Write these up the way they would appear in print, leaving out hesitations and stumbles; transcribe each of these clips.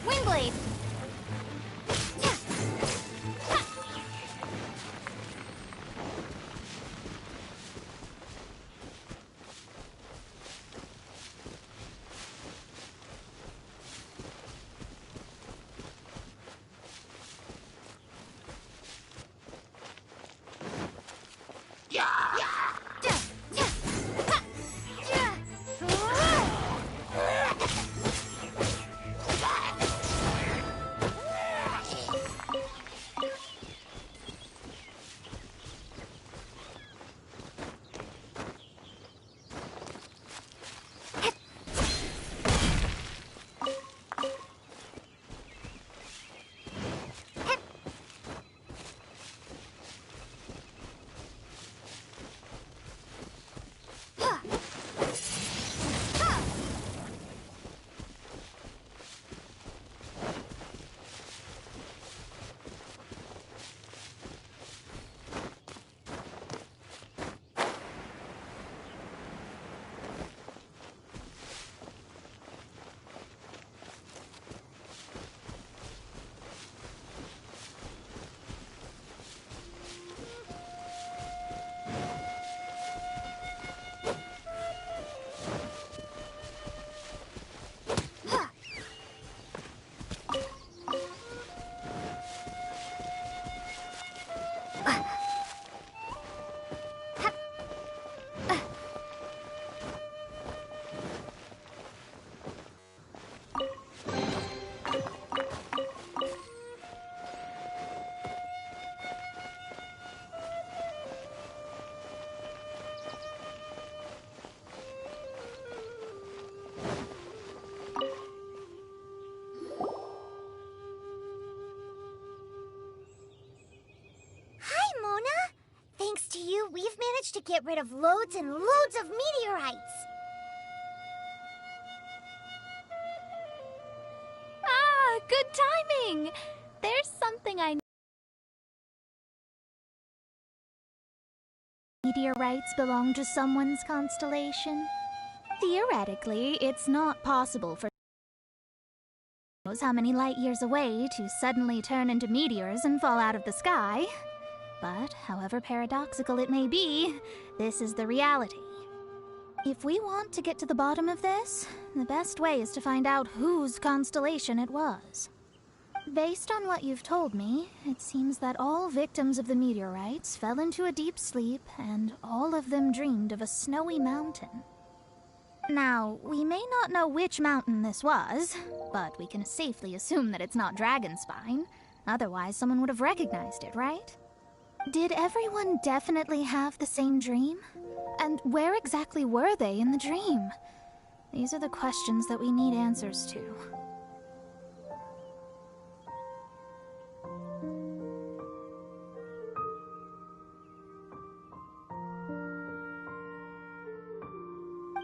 Windblade! Thanks to you, we've managed to get rid of loads and loads of meteorites. Ah, good timing! There's something I... Meteorites belong to someone's constellation. Theoretically, it's not possible for knows how many light years away to suddenly turn into meteors and fall out of the sky. But, however paradoxical it may be, this is the reality. If we want to get to the bottom of this, the best way is to find out whose constellation it was. Based on what you've told me, it seems that all victims of the meteorites fell into a deep sleep, and all of them dreamed of a snowy mountain. Now, we may not know which mountain this was, but we can safely assume that it's not Dragonspine. Otherwise, someone would have recognized it, right? Did everyone definitely have the same dream? And where exactly were they in the dream? These are the questions that we need answers to.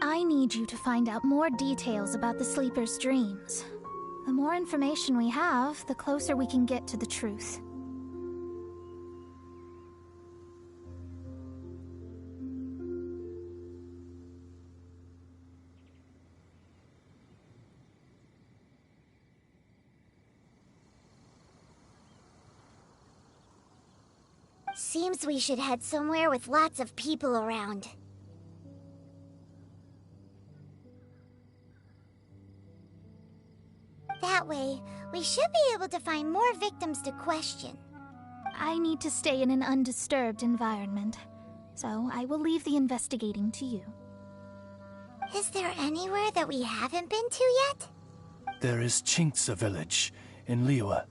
I need you to find out more details about the sleeper's dreams. The more information we have, the closer we can get to the truth. Seems we should head somewhere with lots of people around. That way, we should be able to find more victims to question. I need to stay in an undisturbed environment, so I will leave the investigating to you. Is there anywhere that we haven't been to yet? There is Chinxa village in Liyue,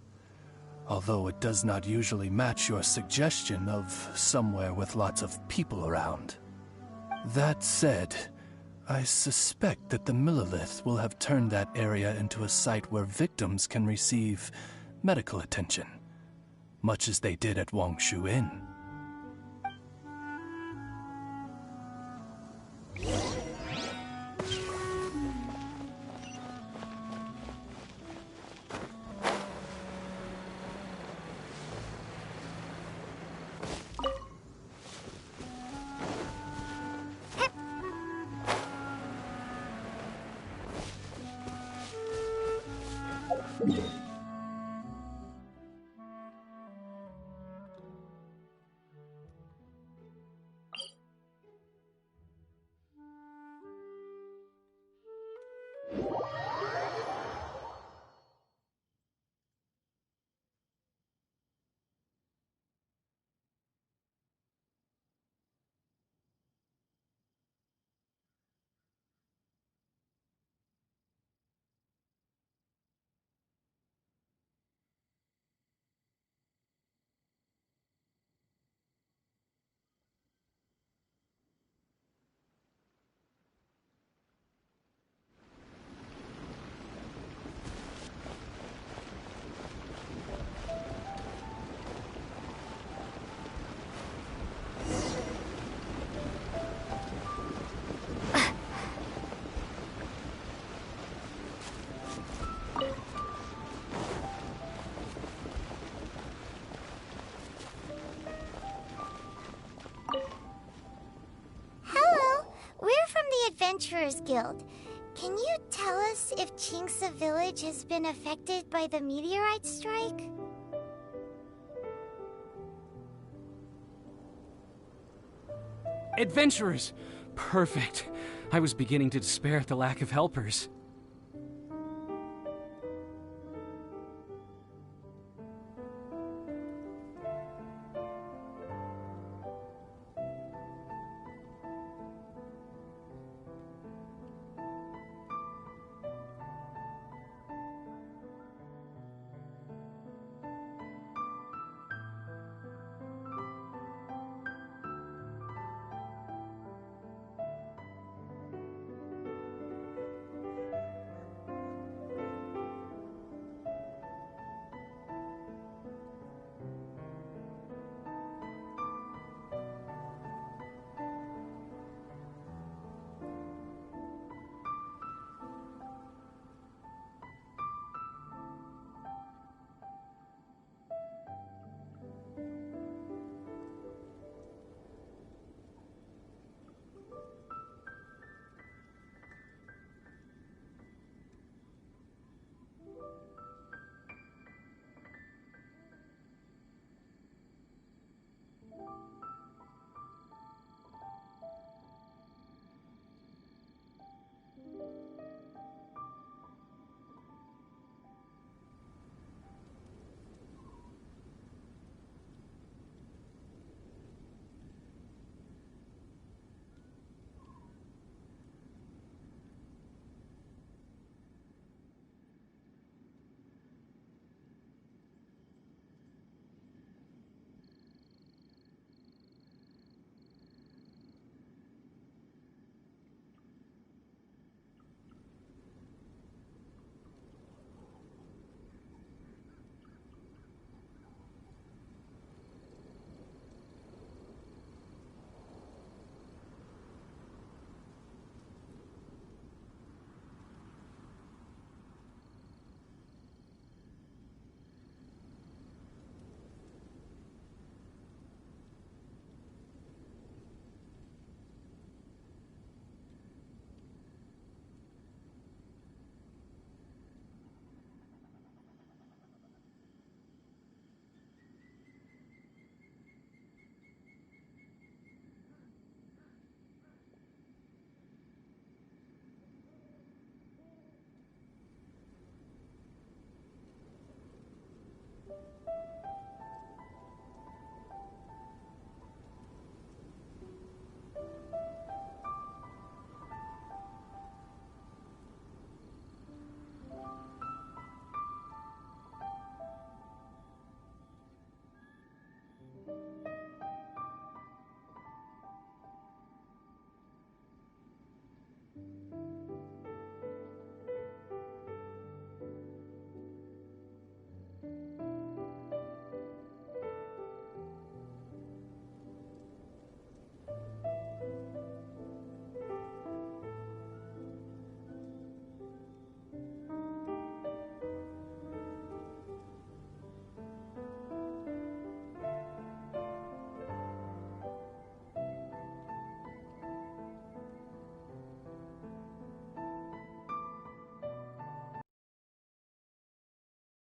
although it does not usually match your suggestion of somewhere with lots of people around. That said, I suspect that the Millilith will have turned that area into a site where victims can receive medical attention. much as they did at Wangshu Inn. Hello, we're from the Adventurers Guild. Can you tell us if Chinxa Village has been affected by the meteorite strike? Adventurers! Perfect. I was beginning to despair at the lack of helpers.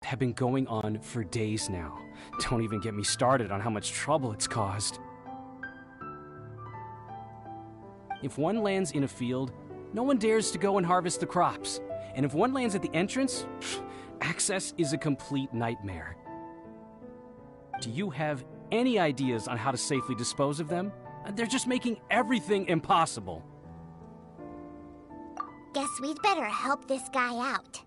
have been going on for days now. Don't even get me started on how much trouble it's caused. If one lands in a field, no one dares to go and harvest the crops. And if one lands at the entrance, access is a complete nightmare. Do you have any ideas on how to safely dispose of them? They're just making everything impossible. Guess we'd better help this guy out.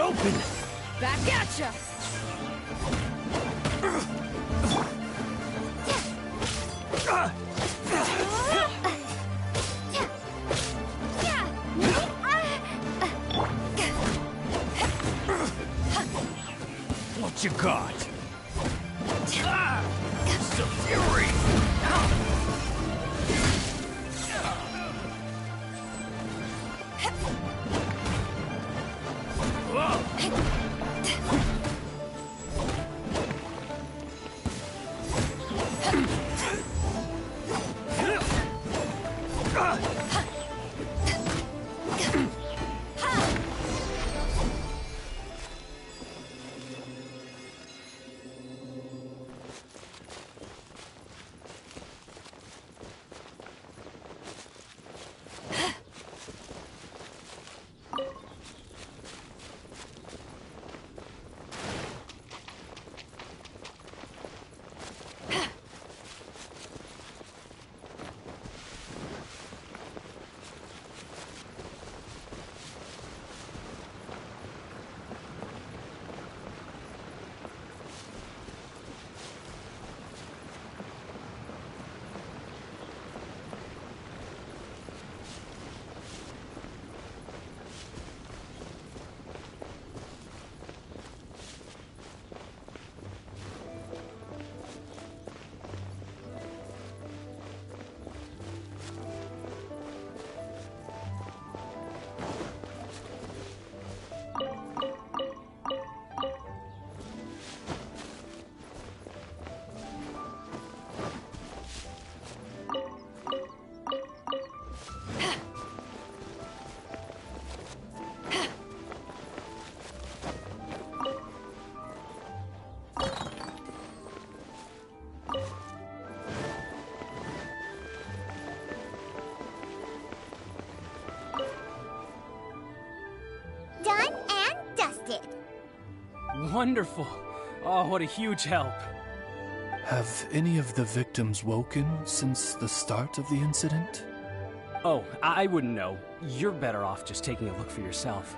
open! Back at ya! What you got? Some fury! Done and dusted. Wonderful. Oh, what a huge help. Have any of the victims woken since the start of the incident? Oh, I wouldn't know. You're better off just taking a look for yourself.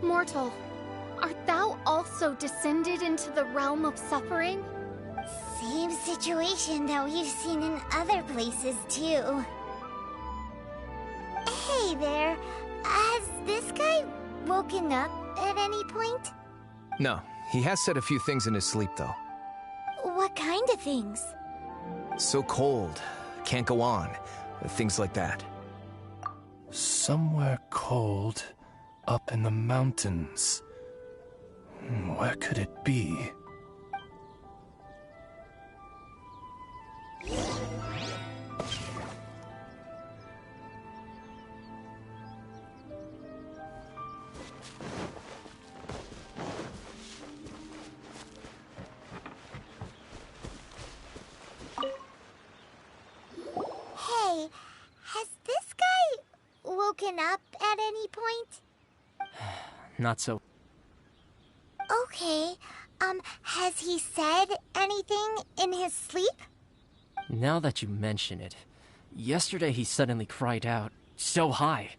Mortal, art thou also descended into the realm of suffering? Same situation that we've seen in other places, too. Hey there, has this guy woken up at any point? No, he has said a few things in his sleep, though. What kind of things? So cold, can't go on, things like that. Somewhere cold, up in the mountains. Where could it be? Hey, has this guy woken up at any point? Not so. Okay, has he said anything in his sleep? Now that you mention it, yesterday he suddenly cried out, so high.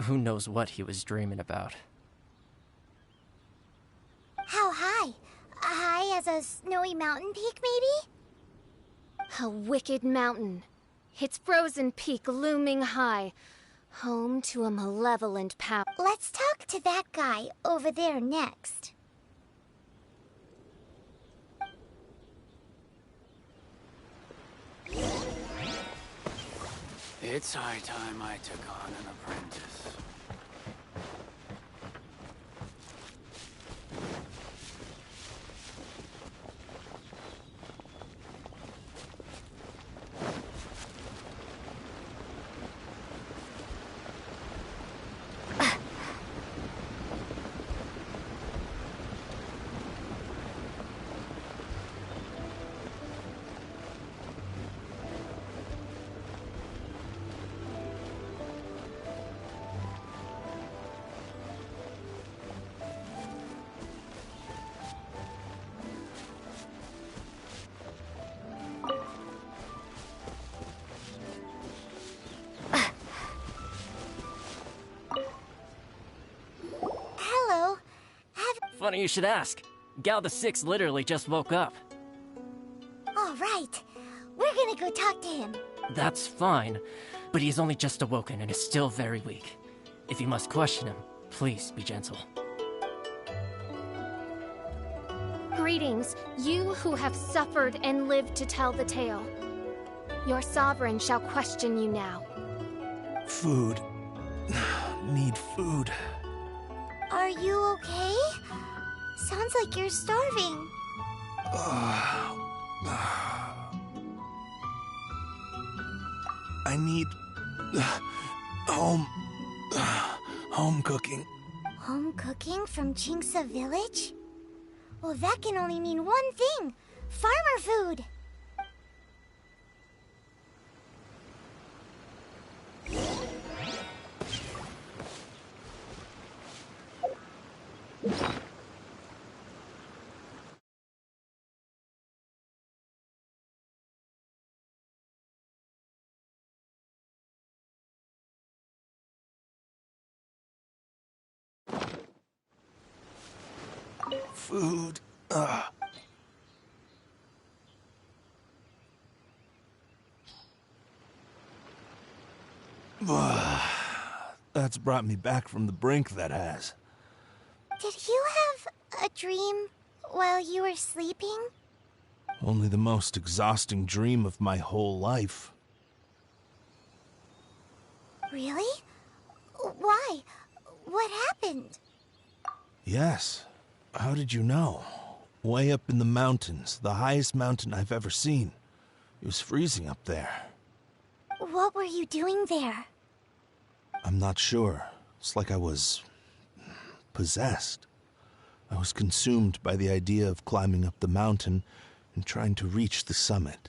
Who knows what he was dreaming about. How high? High as a snowy mountain peak, maybe? A wicked mountain. Its frozen peak looming high. Home to a malevolent power. Let's talk to that guy over there next. It's high time I took on an apprentice. Funny you should ask. Gao the Sixth literally just woke up. All right. We're gonna go talk to him. That's fine, but he's only just awoken and is still very weak. If you must question him, please be gentle. Greetings, you who have suffered and lived to tell the tale. Your sovereign shall question you now. Food. Need food. Are you okay? Sounds like you're starving. I need home cooking. Home cooking from Chinksa village? Well, that can only mean one thing. Farmer food. Food. That's brought me back from the brink, that has. Did you have a dream while you were sleeping? Only the most exhausting dream of my whole life. Really? Why? What happened? Yes. How did you know? Way up in the mountains, the highest mountain I've ever seen. It was freezing up there. What were you doing there? I'm not sure. It's like I was possessed. I was consumed by the idea of climbing up the mountain and trying to reach the summit.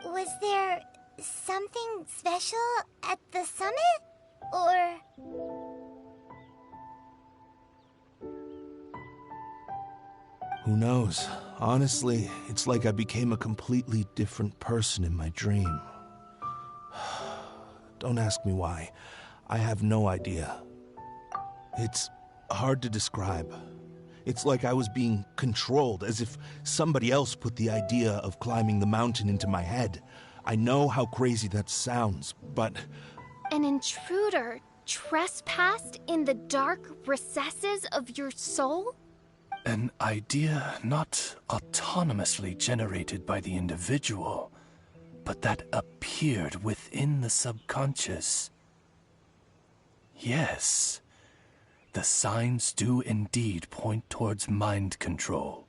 Was there something special at the summit? Or... Who knows? Honestly, it's like I became a completely different person in my dream. Don't ask me why. I have no idea. It's hard to describe. It's like I was being controlled, as if somebody else put the idea of climbing the mountain into my head. I know how crazy that sounds, but... An intruder trespassed in the dark recesses of your soul? An idea not autonomously generated by the individual, but that appeared within the subconscious. Yes, the signs do indeed point towards mind control.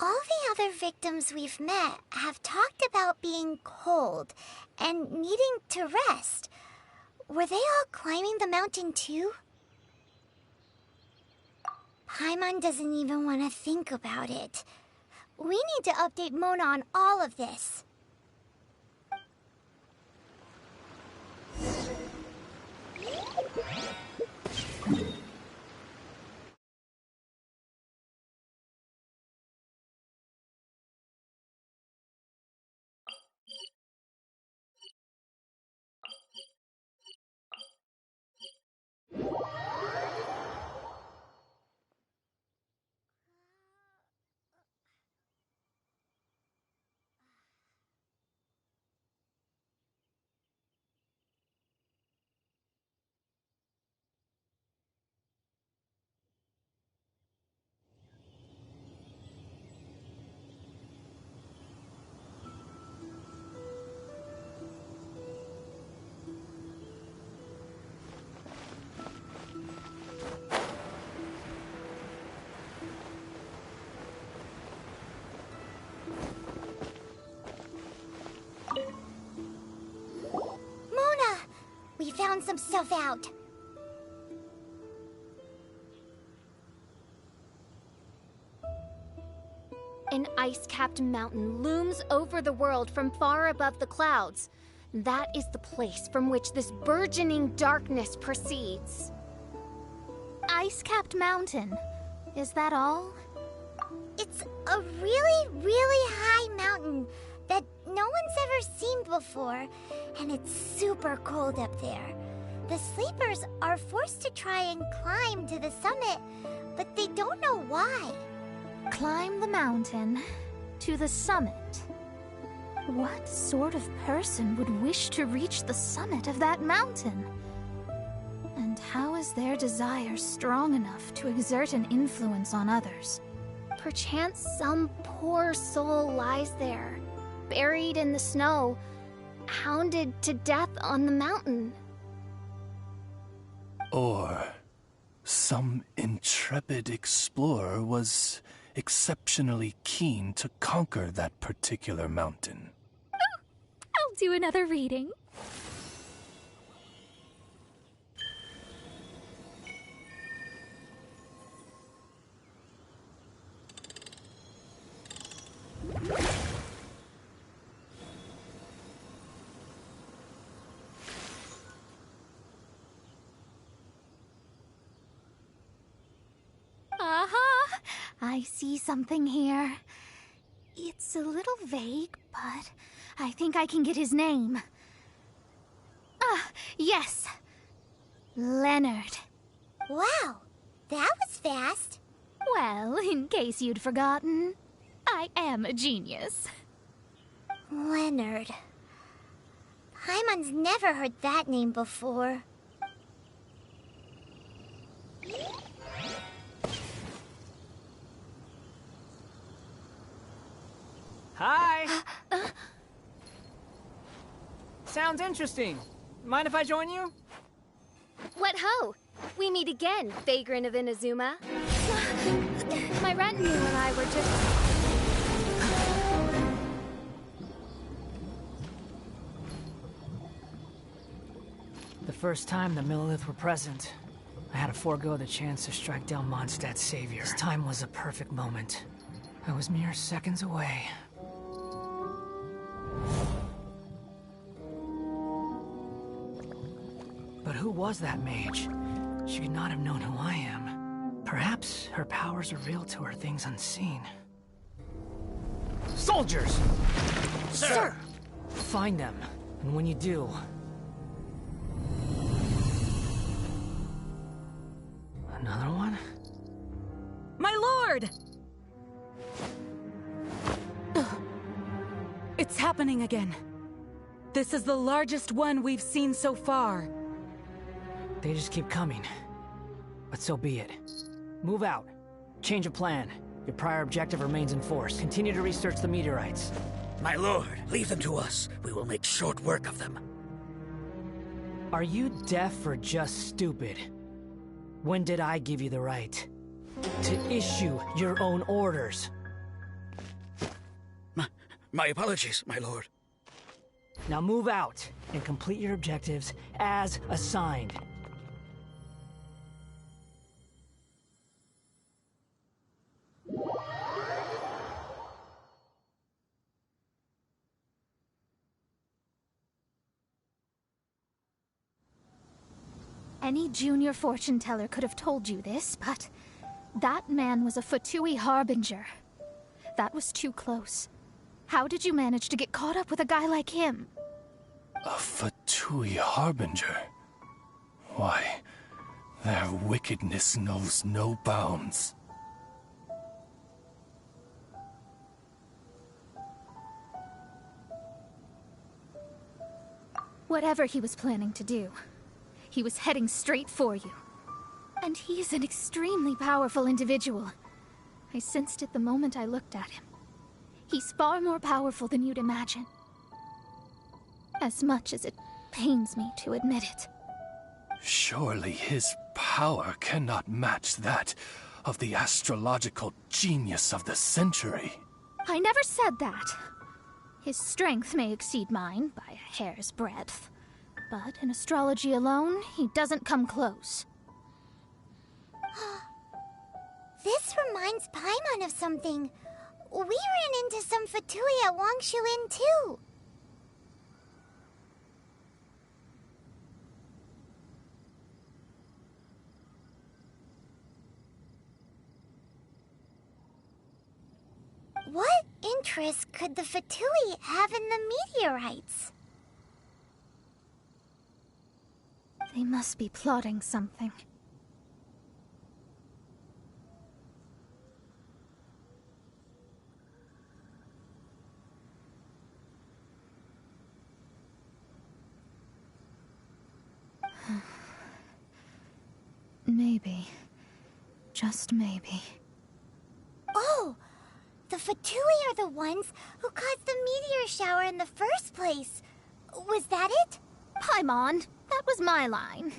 All the other victims we've met have talked about being cold and needing to rest. Were they all climbing the mountain too? Paimon doesn't even want to think about it. We need to update Mona on all of this. We found some stuff out. An ice-capped mountain looms over the world from far above the clouds. That is the place from which this burgeoning darkness proceeds. Ice-capped mountain. Is that all? It's a really, really high mountain that no one's ever seen before, and it's super cold up there. The sleepers are forced to try and climb to the summit, but they don't know why. Climb the mountain to the summit. What sort of person would wish to reach the summit of that mountain? And how is their desire strong enough to exert an influence on others? Perchance some poor soul lies there, buried in the snow, hounded to death on the mountain. Or some intrepid explorer was exceptionally keen to conquer that particular mountain. I'll do another reading. Aha! I see something here. It's a little vague, but I think I can get his name. Ah, yes. Leonard. Wow, that was fast. Well, in case you'd forgotten, I am a genius. Leonard. Paimon's never heard that name before. Hi! Sounds interesting. Mind if I join you? What ho! We meet again, vagrant of Inazuma. My retinue and I were just... The first time the Millelith were present, I had to forego the chance to strike down Mondstadt's savior. This time was a perfect moment. I was mere seconds away. But who was that mage? She could not have known who I am. Perhaps her powers revealed to her things unseen. Soldiers! Sir! Find them, and when you do... Another one? My lord! It's happening again. This is the largest one we've seen so far. They just keep coming. But so be it. Move out. Change of plan. Your prior objective remains in force. Continue to research the meteorites. My lord, leave them to us. We will make short work of them. Are you deaf or just stupid? When did I give you the right to issue your own orders? My apologies, my lord. Now move out and complete your objectives as assigned. Any junior fortune teller could have told you this, but that man was a Fatui harbinger. That was too close. How did you manage to get caught up with a guy like him? A Fatui harbinger? Why, their wickedness knows no bounds. Whatever he was planning to do, he was heading straight for you. And he's an extremely powerful individual. I sensed it the moment I looked at him. He's far more powerful than you'd imagine. As much as it pains me to admit it. Surely his power cannot match that of the astrological genius of the century. I never said that. His strength may exceed mine by a hair's breadth. But in astrology alone, he doesn't come close. This reminds Paimon of something. We ran into some Fatui at Wangshu Inn too. What interest could the Fatui have in the meteorites? They must be plotting something. Maybe. Just maybe. Oh! The Fatui are the ones who caused the meteor shower in the first place. Was that it? Paimon, that was my line.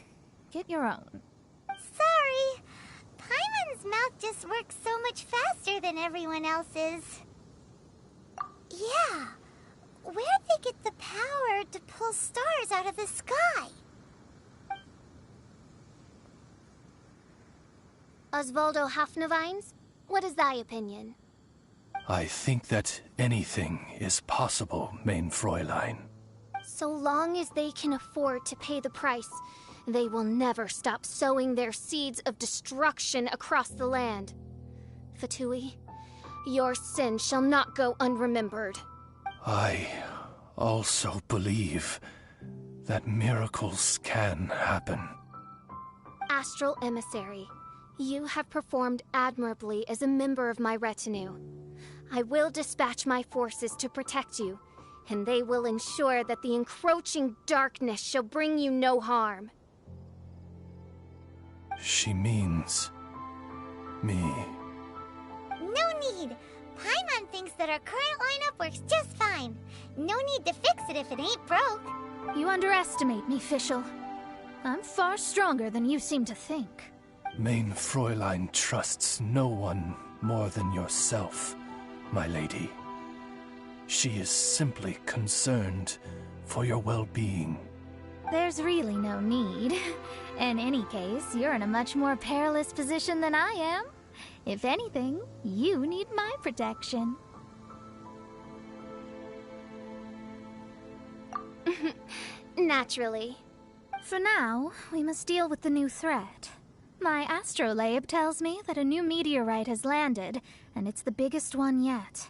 Get your own. Sorry. Paimon's mouth just works so much faster than everyone else's. Yeah. Where'd they get the power to pull stars out of the sky? Osvaldo Hafnavines, what is thy opinion? I think that anything is possible, main Fräulein. So long as they can afford to pay the price, they will never stop sowing their seeds of destruction across the land. Fatui, your sin shall not go unremembered. I also believe that miracles can happen. Astral Emissary, you have performed admirably as a member of my retinue. I will dispatch my forces to protect you, and they will ensure that the encroaching darkness shall bring you no harm. She means me. No need. Paimon thinks that our current lineup works just fine. No need to fix it if it ain't broke. You underestimate me, Fischl. I'm far stronger than you seem to think. Main Fräulein trusts no one more than yourself, my lady. She is simply concerned for your well-being. There's really no need. In any case, you're in a much more perilous position than I am. If anything, you need my protection. Naturally. For now, we must deal with the new threat. My astrolabe tells me that a new meteorite has landed, and it's the biggest one yet.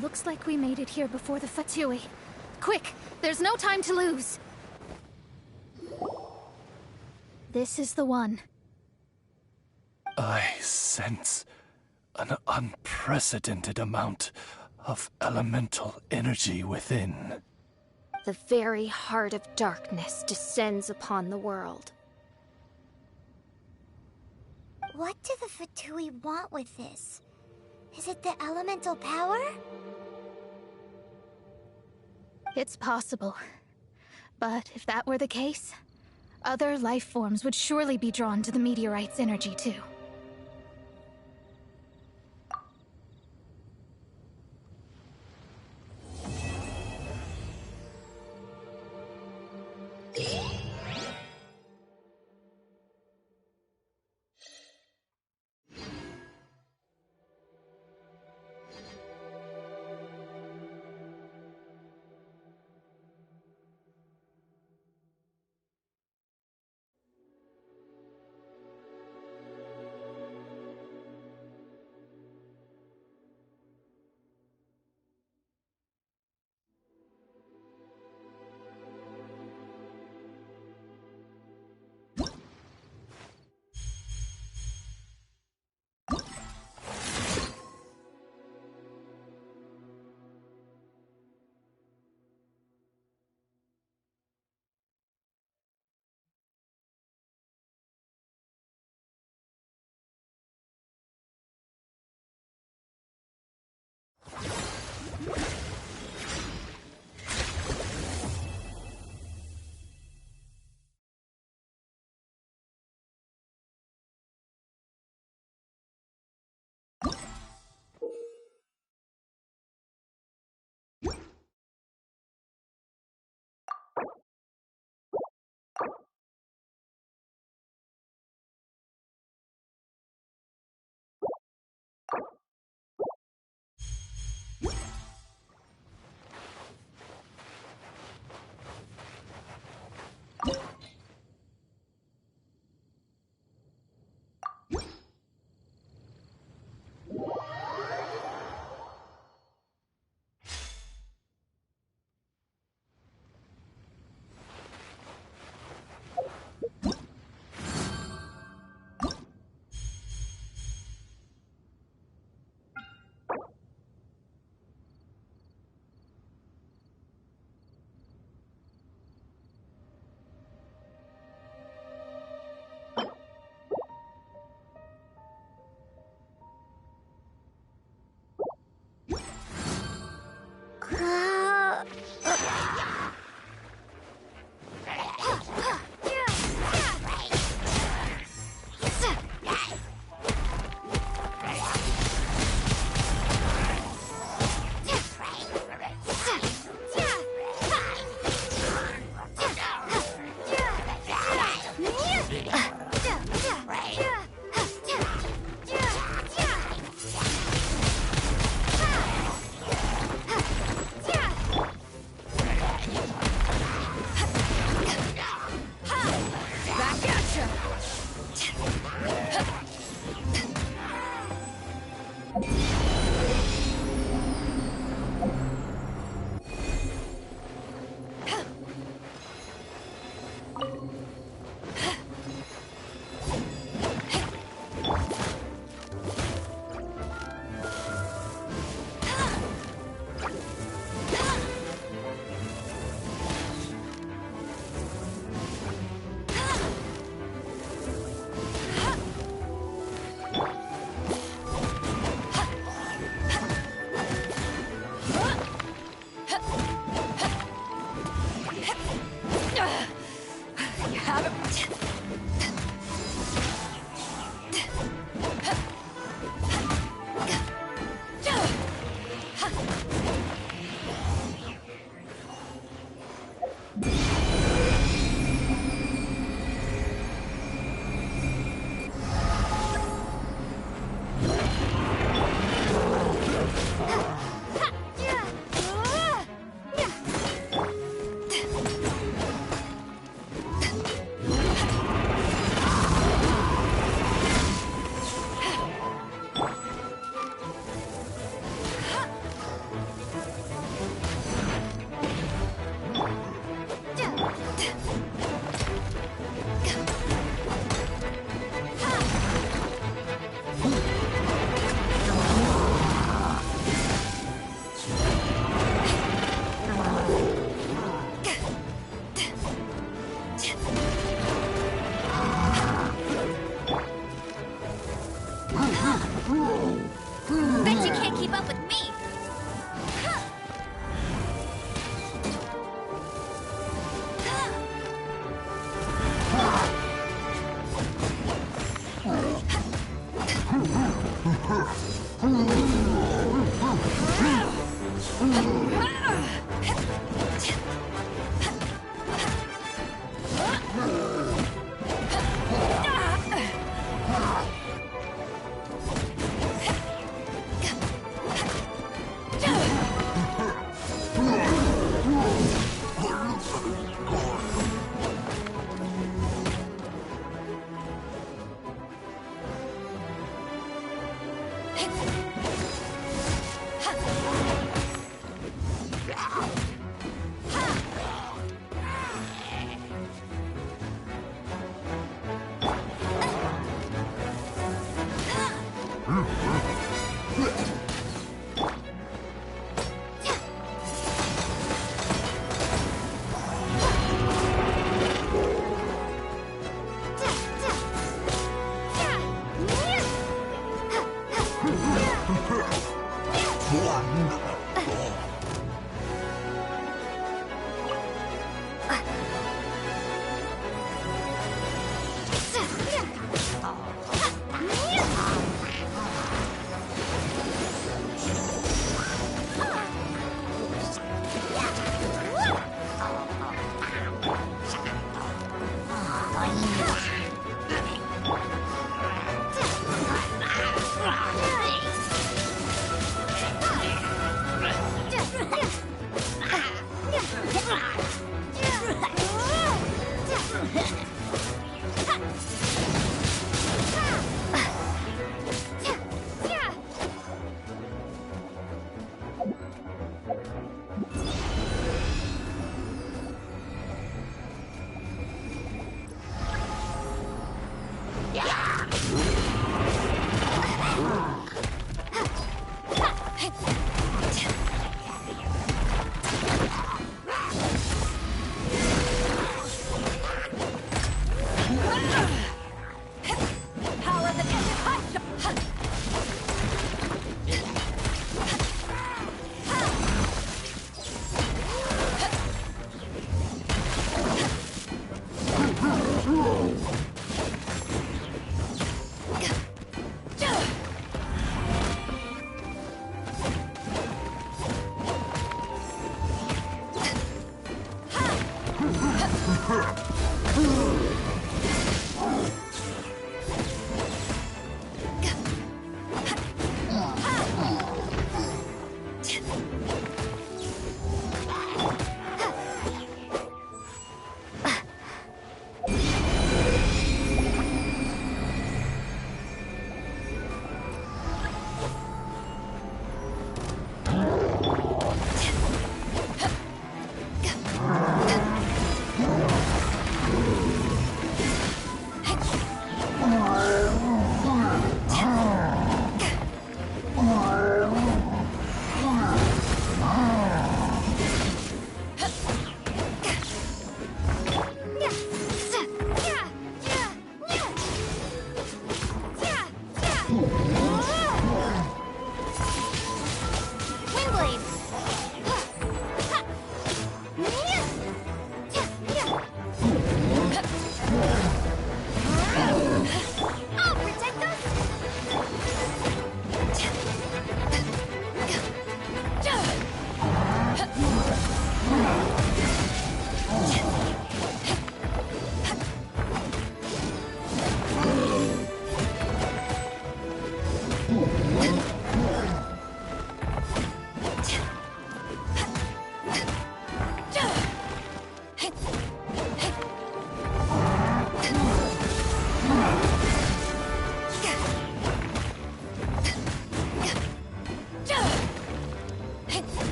Looks like we made it here before the Fatui. Quick! There's no time to lose! This is the one. I sense an unprecedented amount of elemental energy within. The very heart of darkness descends upon the world. What do the Fatui want with this? Is it the elemental power? It's possible. But if that were the case, other life forms would surely be drawn to the meteorite's energy too.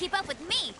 keep up with me!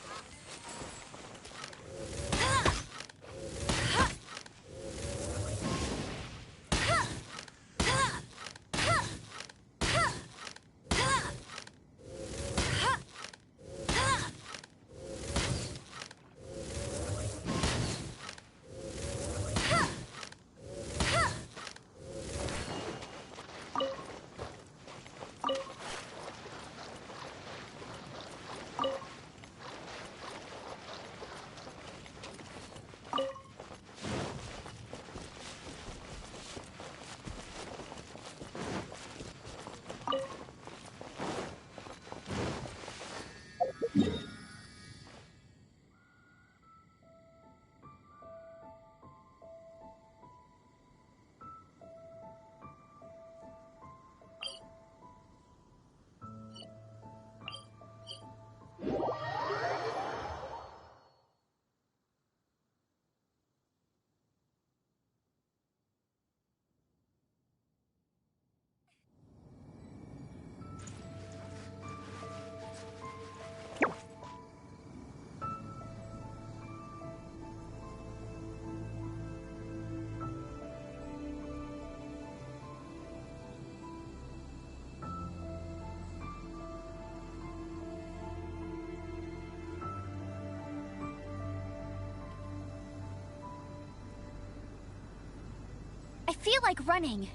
I feel like running.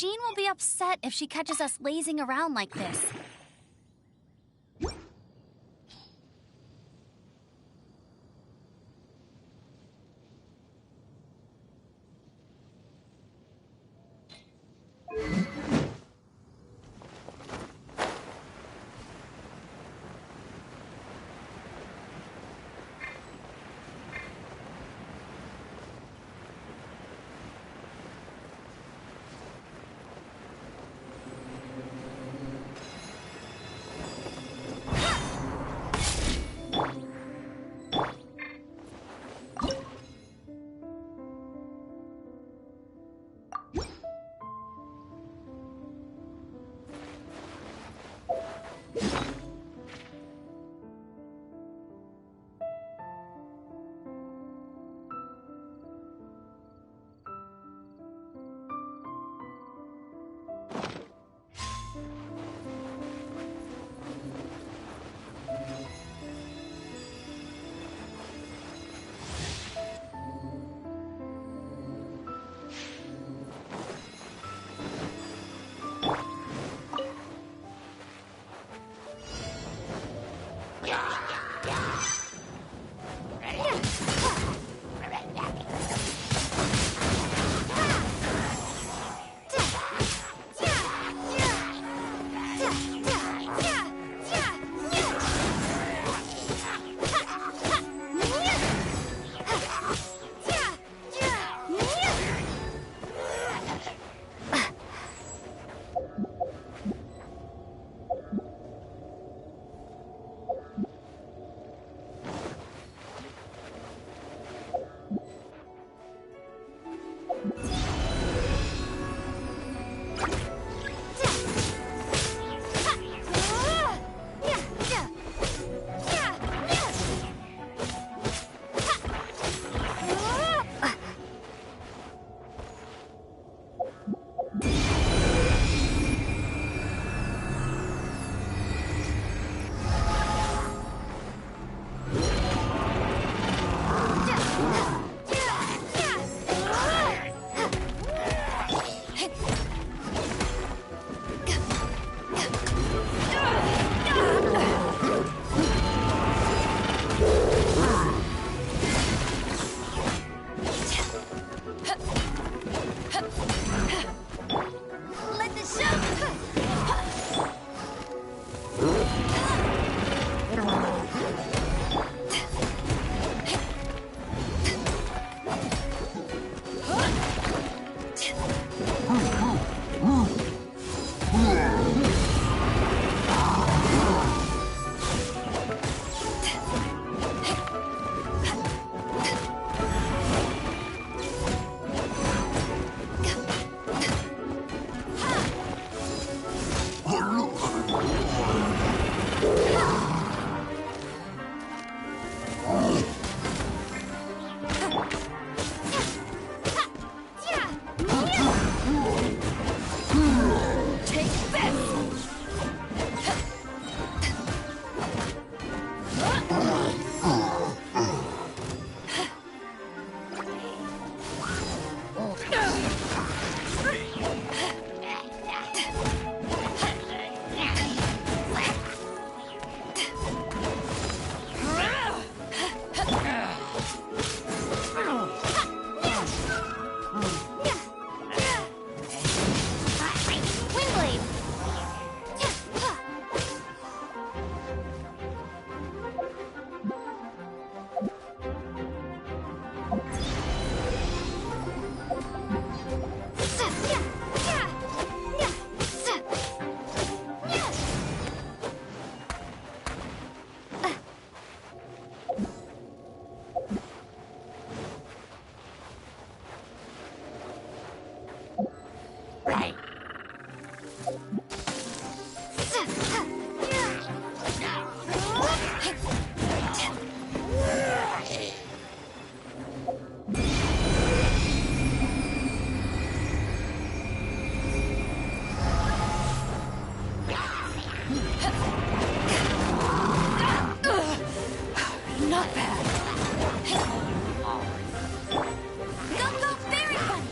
Jean will be upset if she catches us lazing around like this. Not bad. Go, go, Fairy Bunny!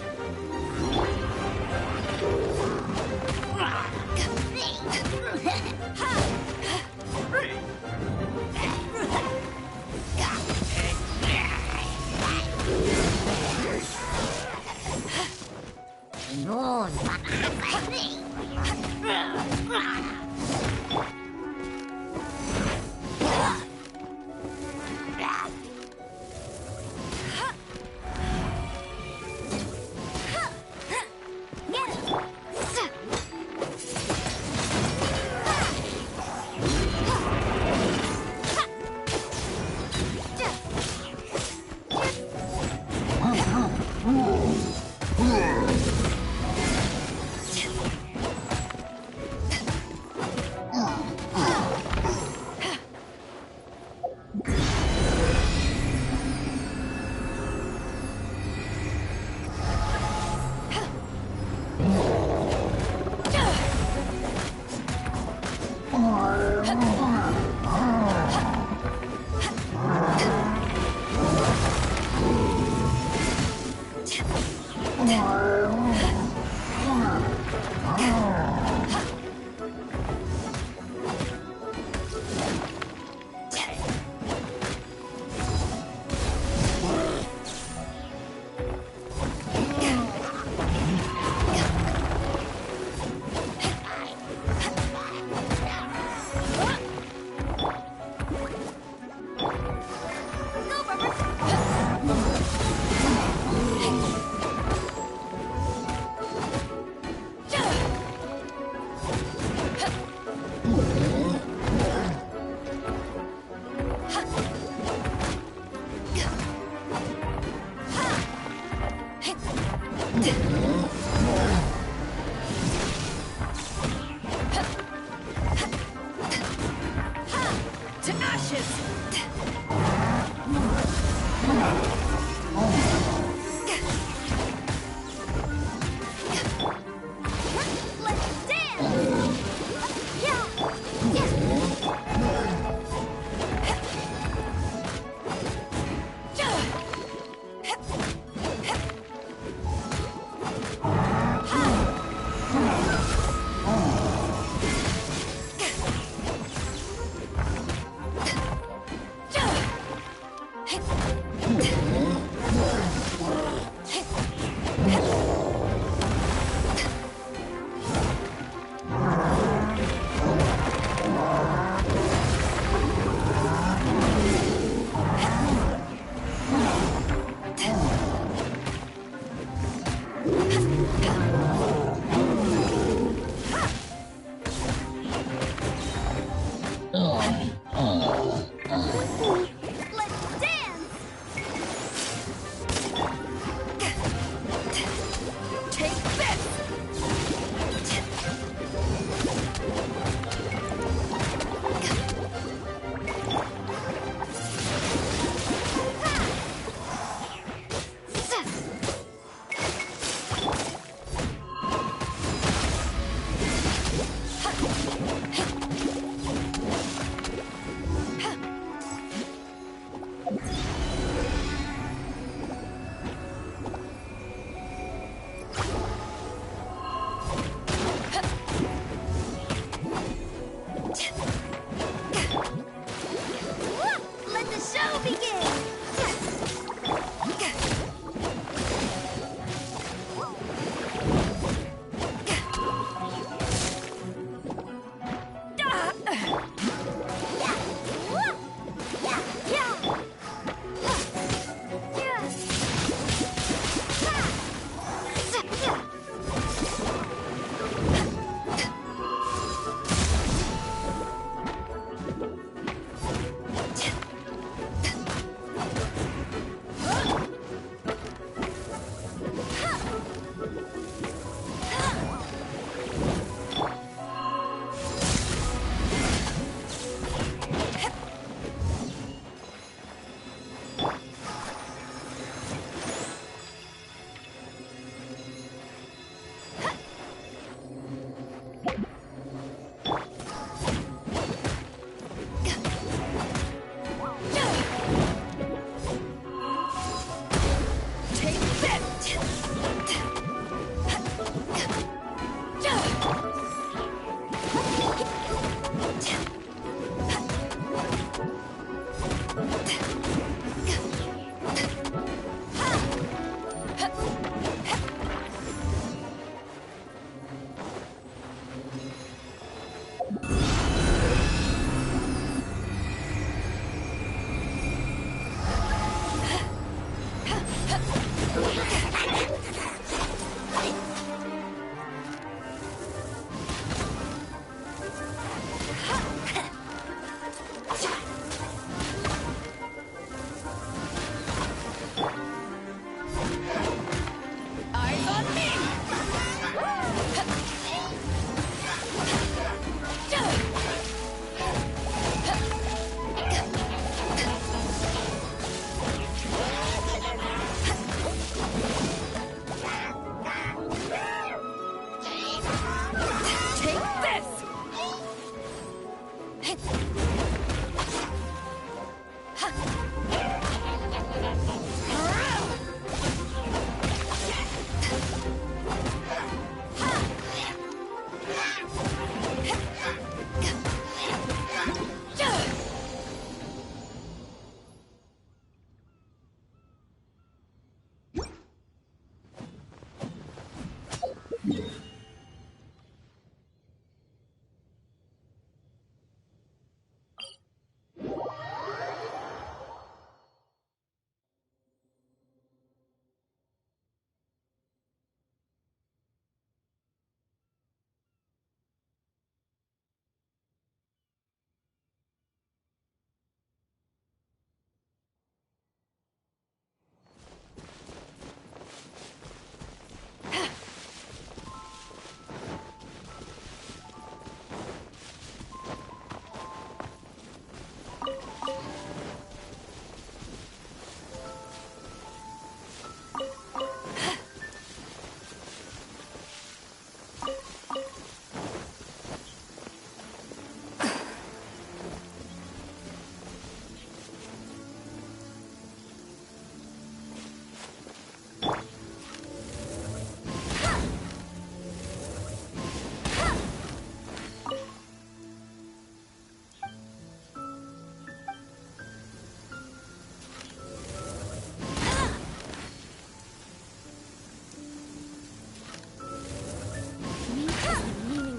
To ashes! Let's dance!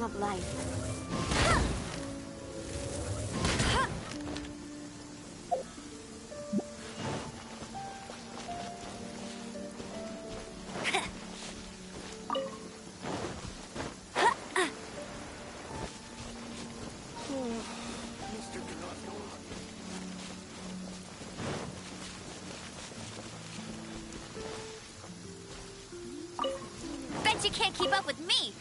Of life. Bet you can't keep up with me!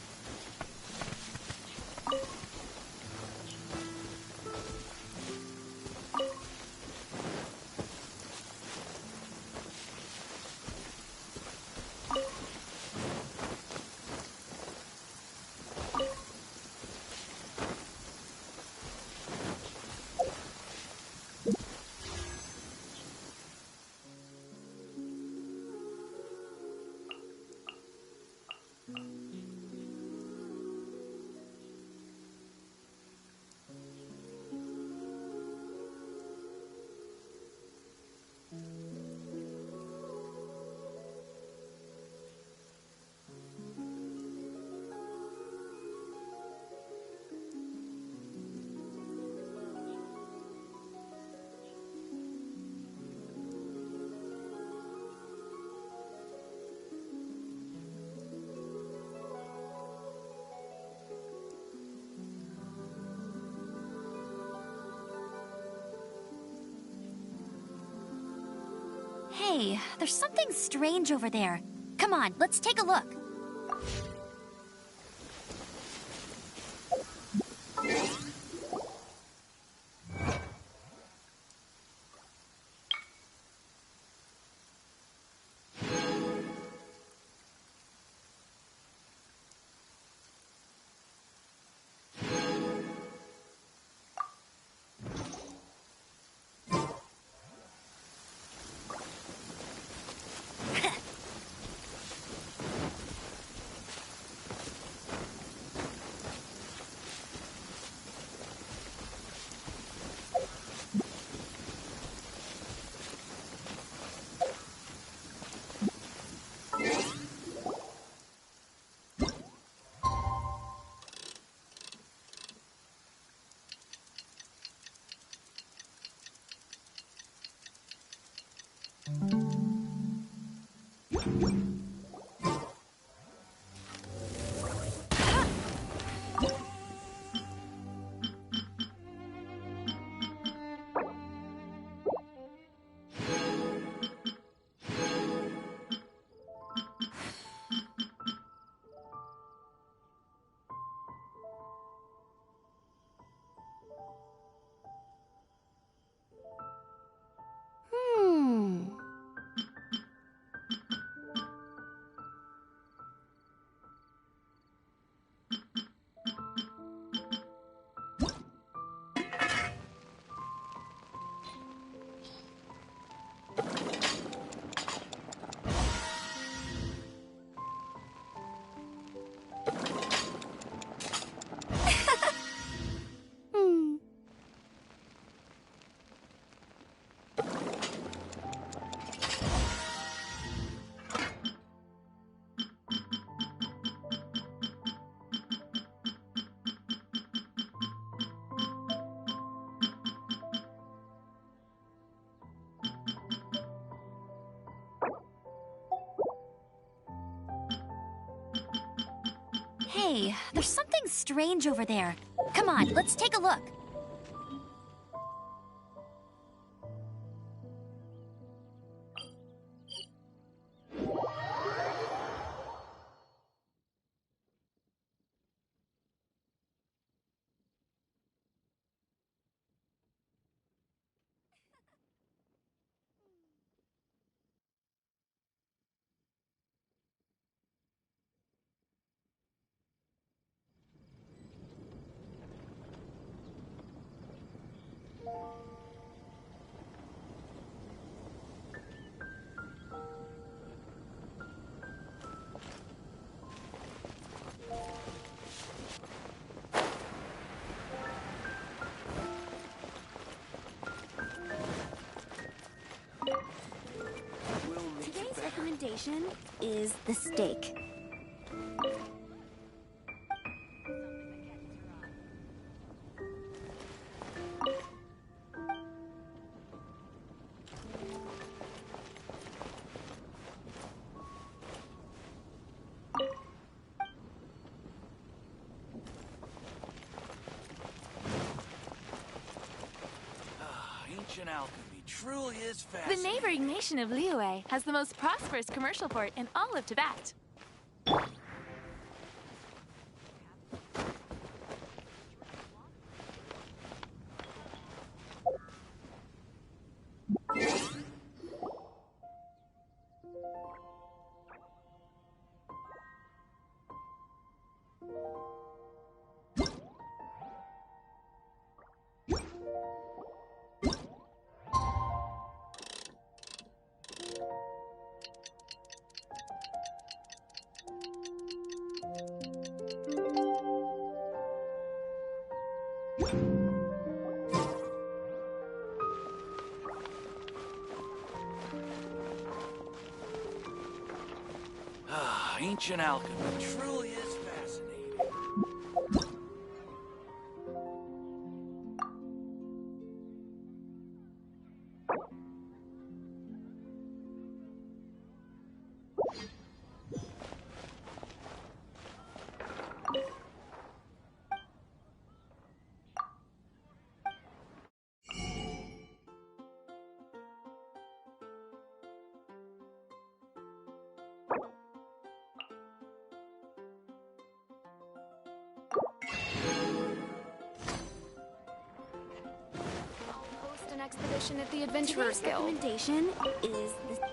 Hey, there's something strange over there. Come on, let's take a look. Hey, there's something strange over there. Come on, let's take a look. Today's recommendation is the steak. Ancient alchemy truly is The fascinating. neighboring nation of Liyue has the most prosperous commercial port in all of Tibet. Ancient alchemy truly is fascinating. Host an expedition at the Adventurers Today's Guild. recommendation is the...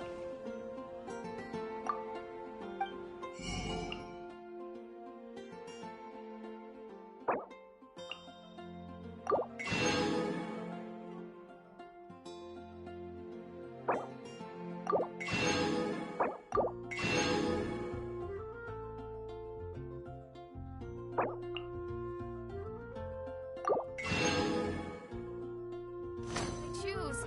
Choose.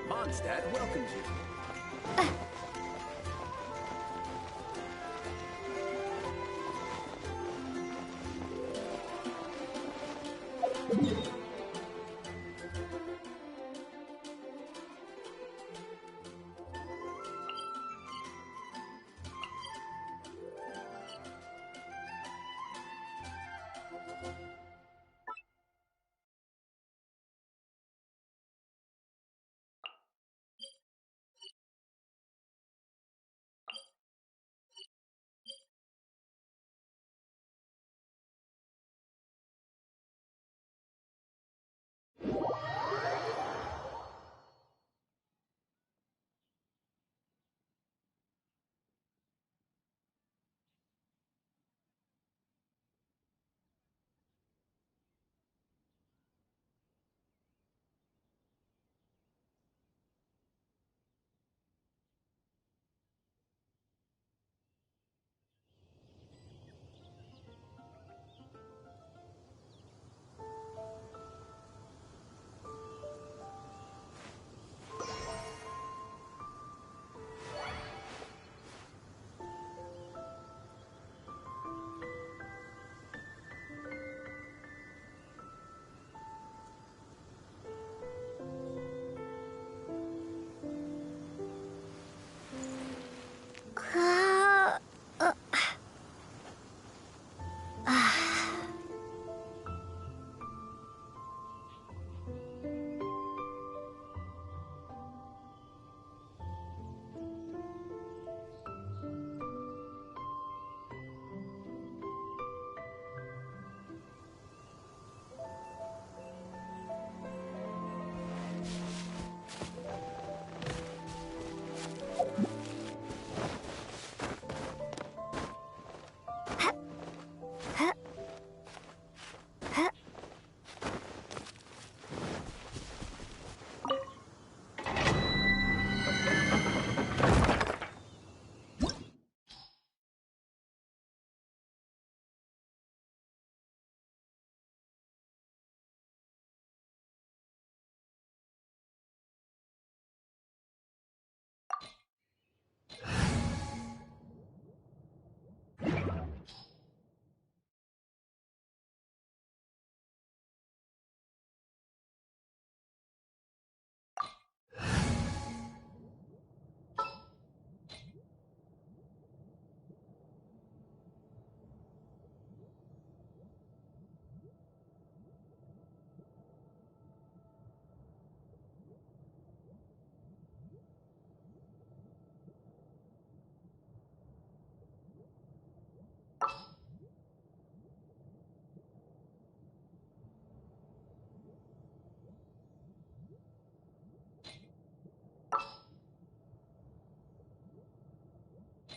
Mondstadt welcomes you.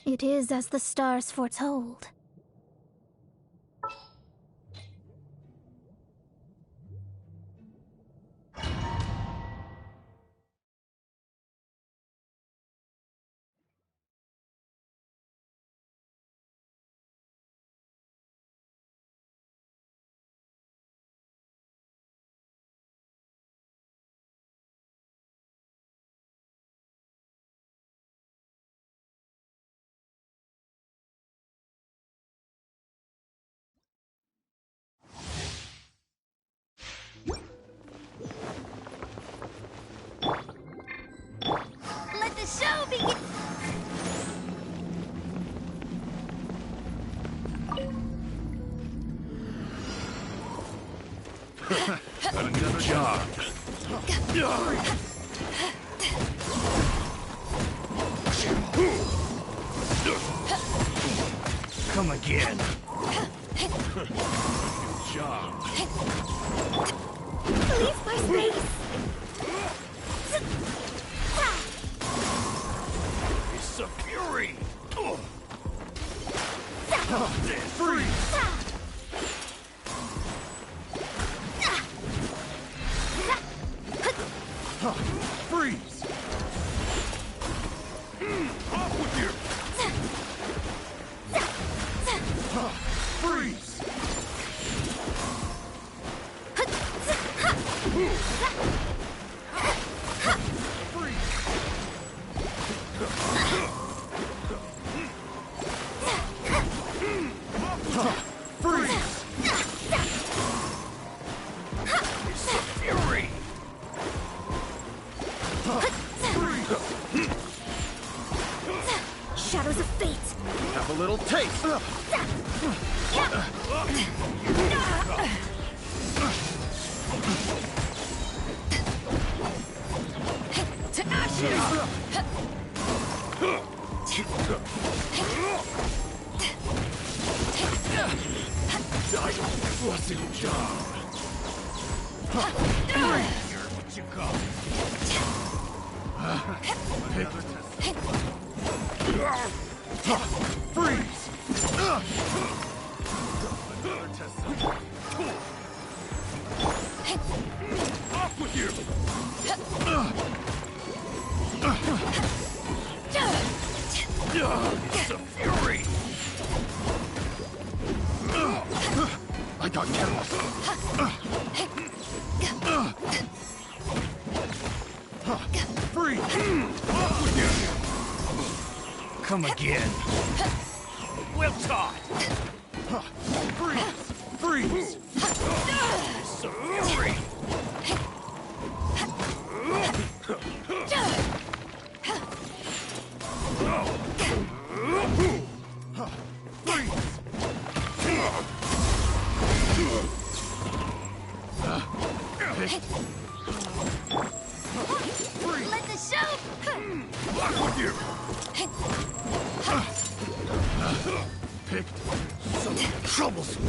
It is as the stars foretold. Let the show begin! Another job. Come again. Good job. Please, for space! It's a fury. Freeze. Freeze! Off with you! Freeze! Freeze! It's a fury! Shadows of fate! Have a little taste! To ashes! What's your job? Here's what you got. Another test. Freeze! Another test. Off with you! It's a fury! I got careless. Free! Off with you! Come again. Well taught! Freeze! Freeze! It's a fury! Let the show... Off with you! Picked some troublesome.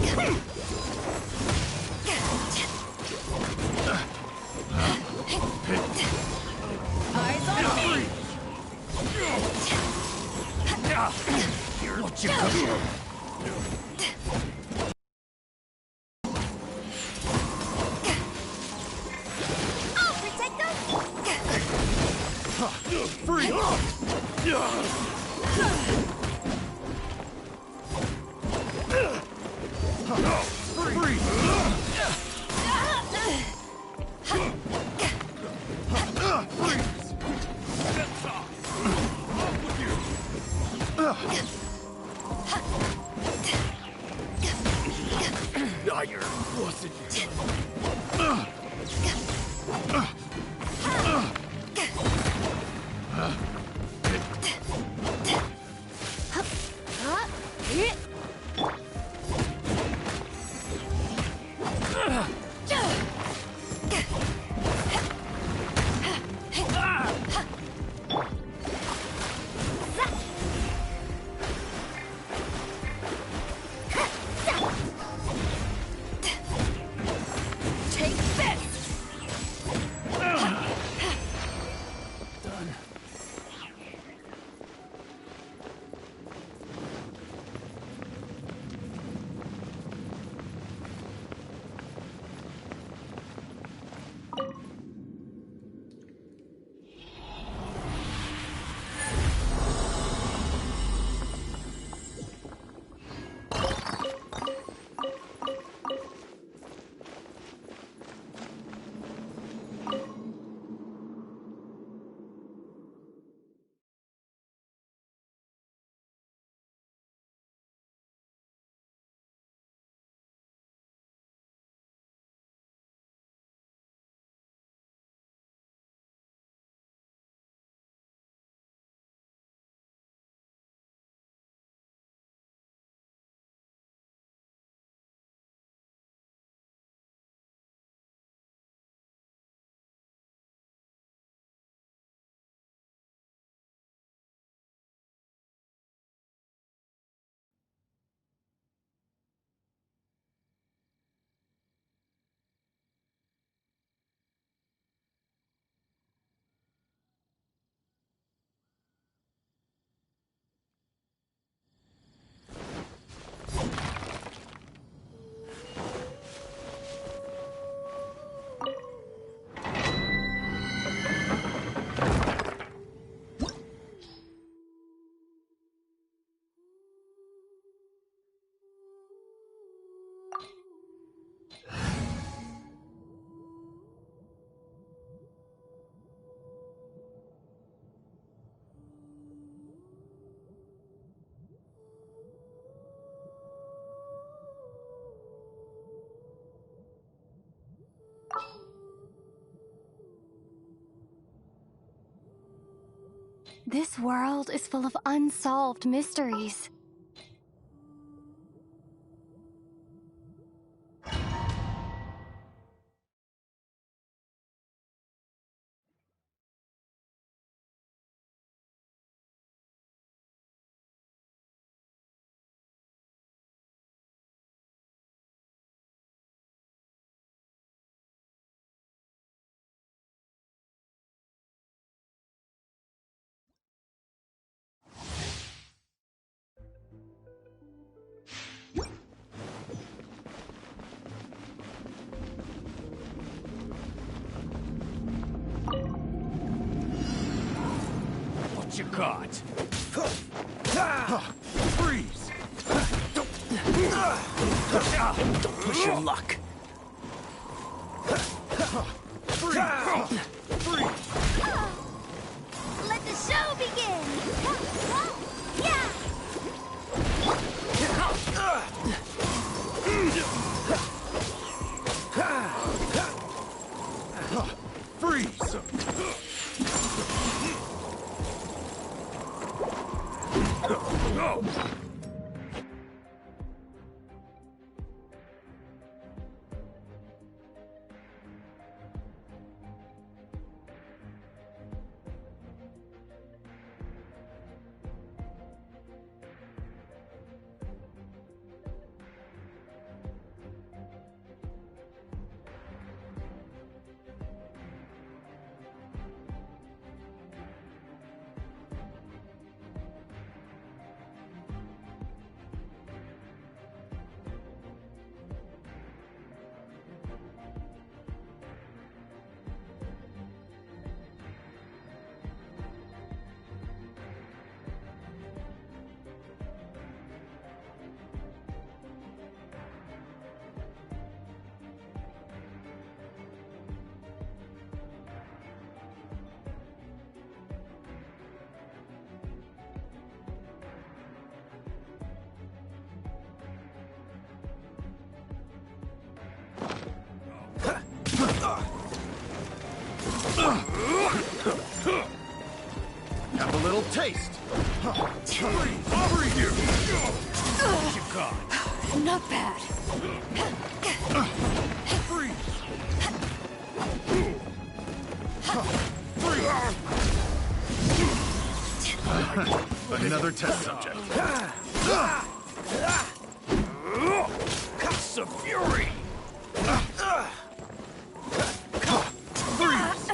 Picked. Eyes on me! What you got? This world is full of unsolved mysteries. What you got? Freeze! Don't push your luck. Freeze! Let the show begin! Yeah! Freeze! Go! taste! Freeze you! What you got? Not bad. Freeze! Another test subject. Cuts of fury! Freeze!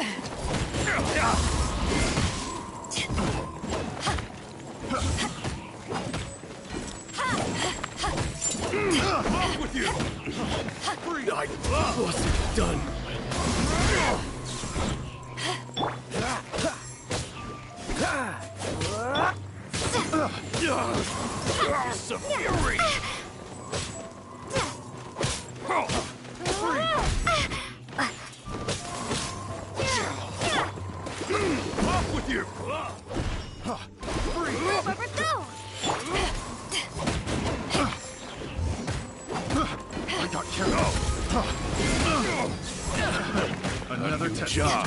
Off with you! Freeze! I wasn't done. Some fury! Off with you! I got carried. Another test job.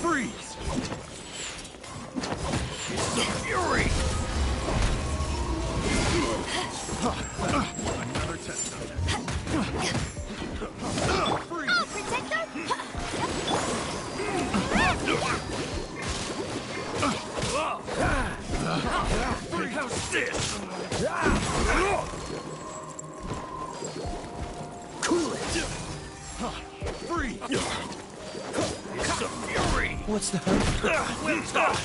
Freeze! Some fury! Another test subject. Freeze! Oh, Protector! How's this? Cool it! Freeze! Some fury! What's the hurry? Well done!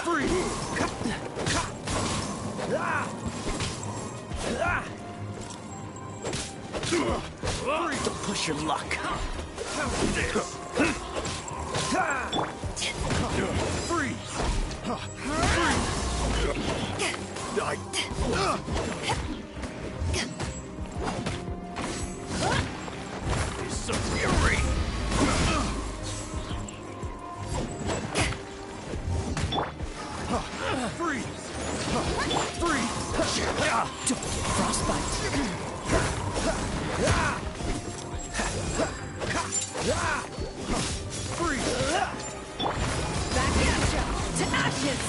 Freeze! Don't push your luck. How's this? Freeze! Some fury! Freeze! Freeze! Don't get frostbite. Freeze! Back at ya! To ashes!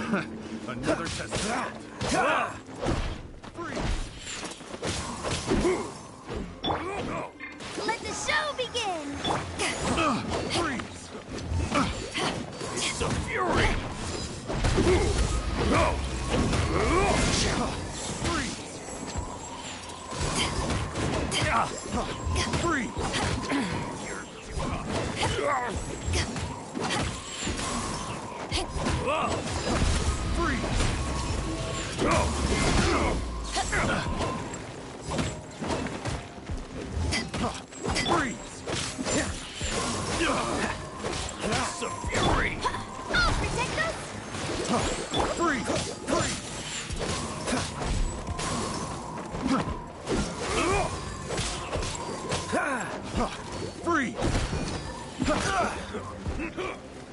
Another test. Let the show begin! Freeze! It's a fury! Freeze! Freeze! I'll protect us!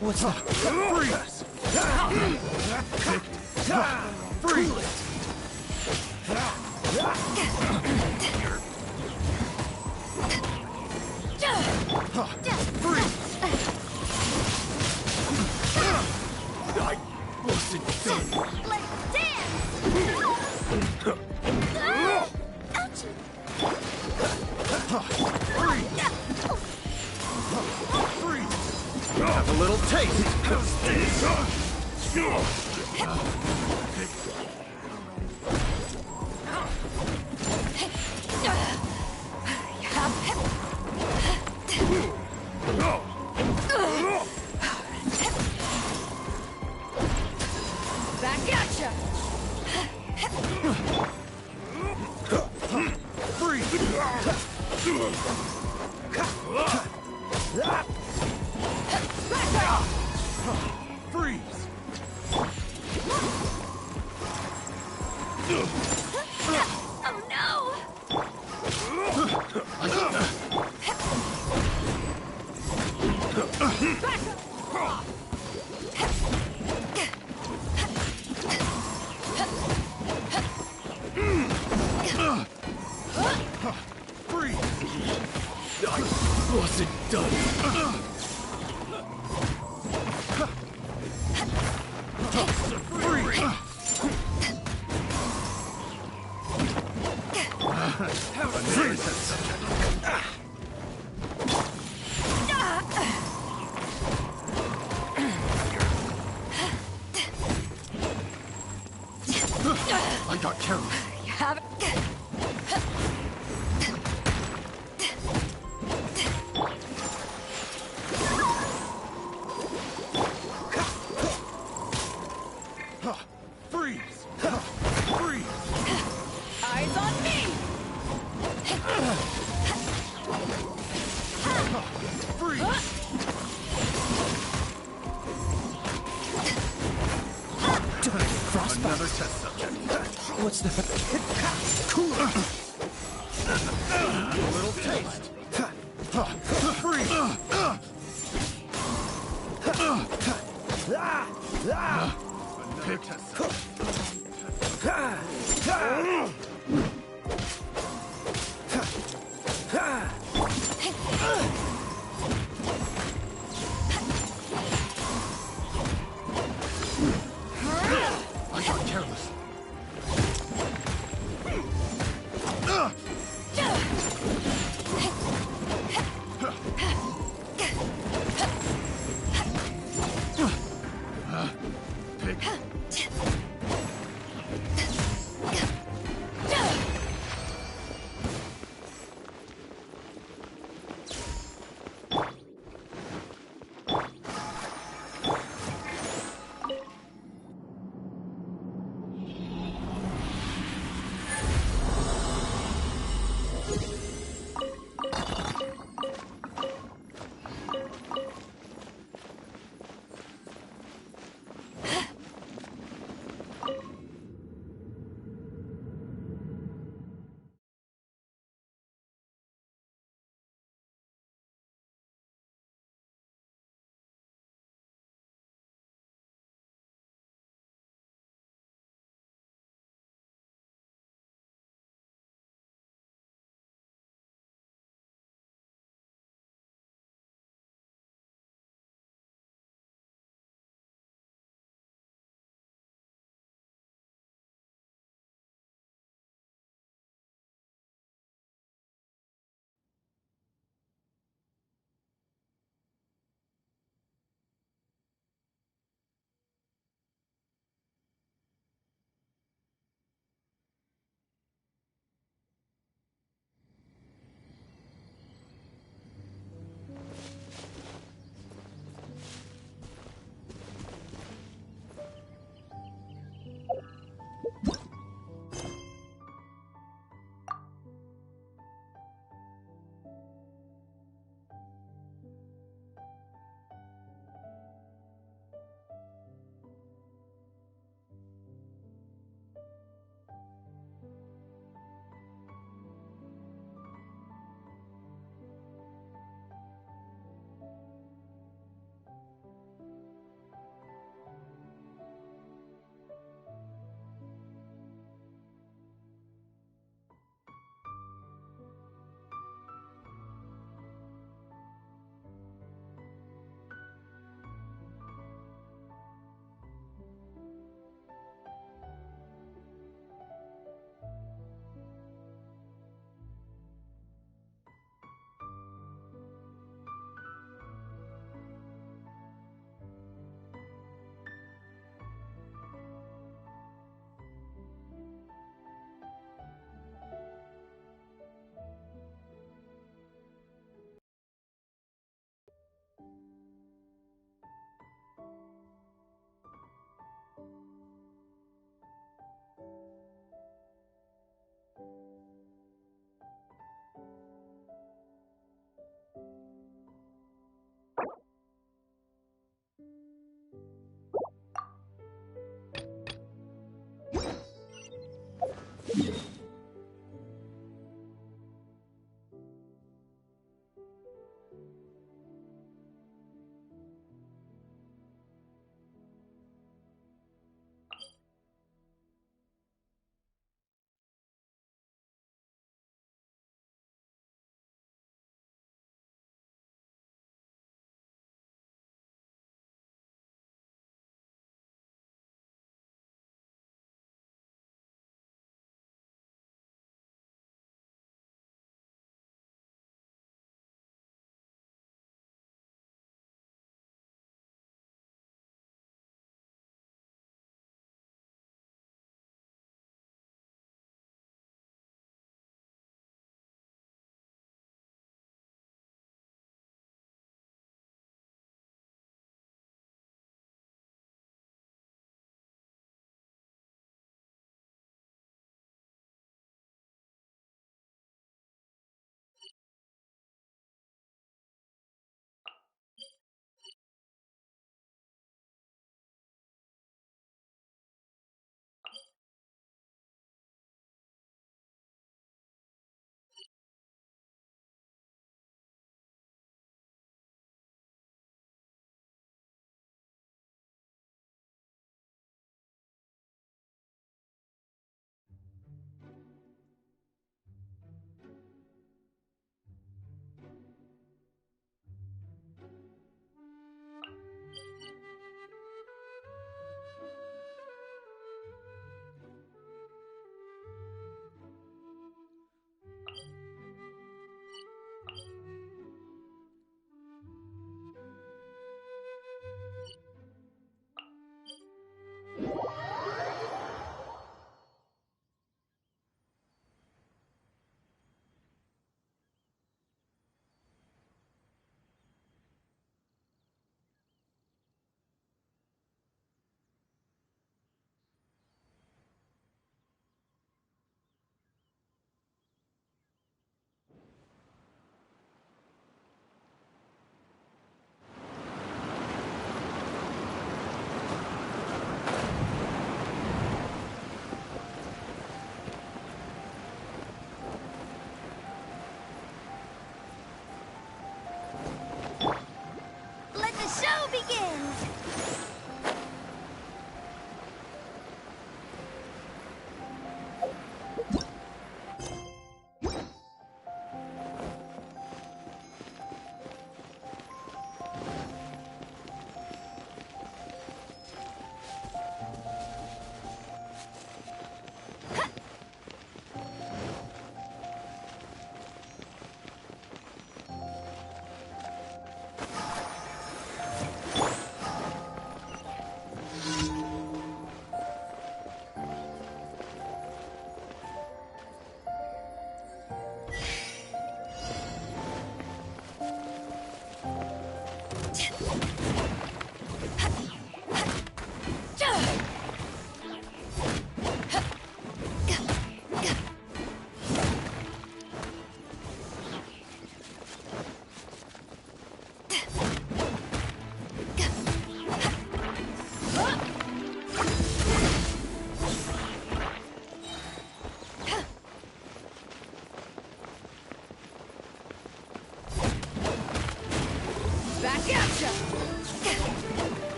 What's that? Freeze! I wasn't done. Let's dance! Ouchie! Have a little taste. Back at ya! Freeze! Oh no! I wasn't done. I got careless. You have it. Freeze! Freeze! Eyes on me! Freeze! Another test subject. What's that? A little taste. Freeze! Another test I got careless.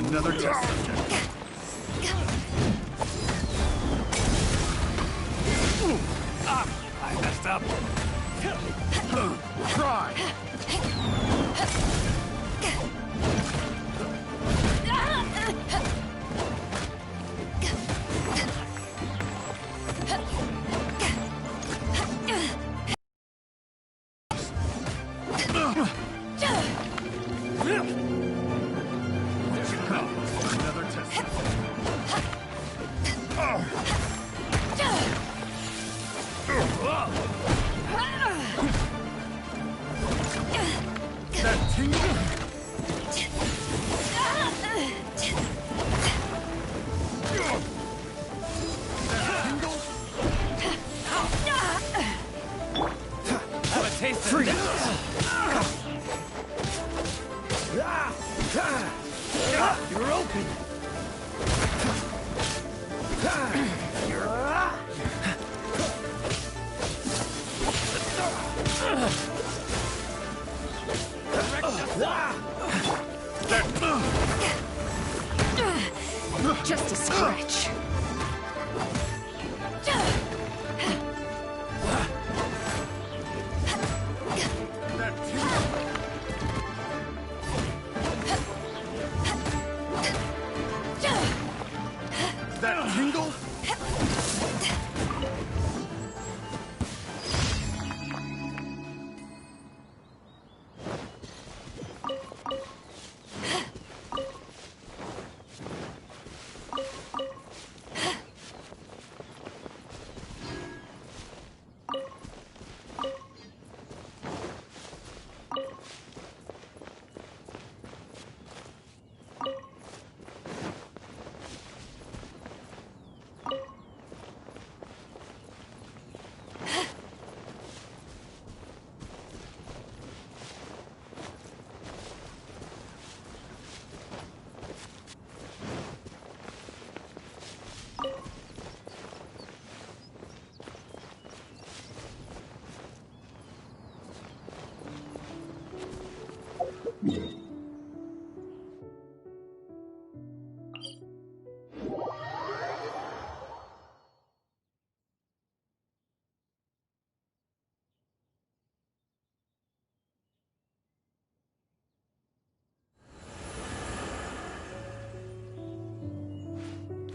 Another test subject. I messed up. Try. Another test. That tingle? Have a taste of this. You're open. Just a scratch. That tingle?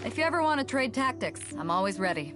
If you ever want to trade tactics, I'm always ready.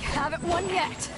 Haven't won yet.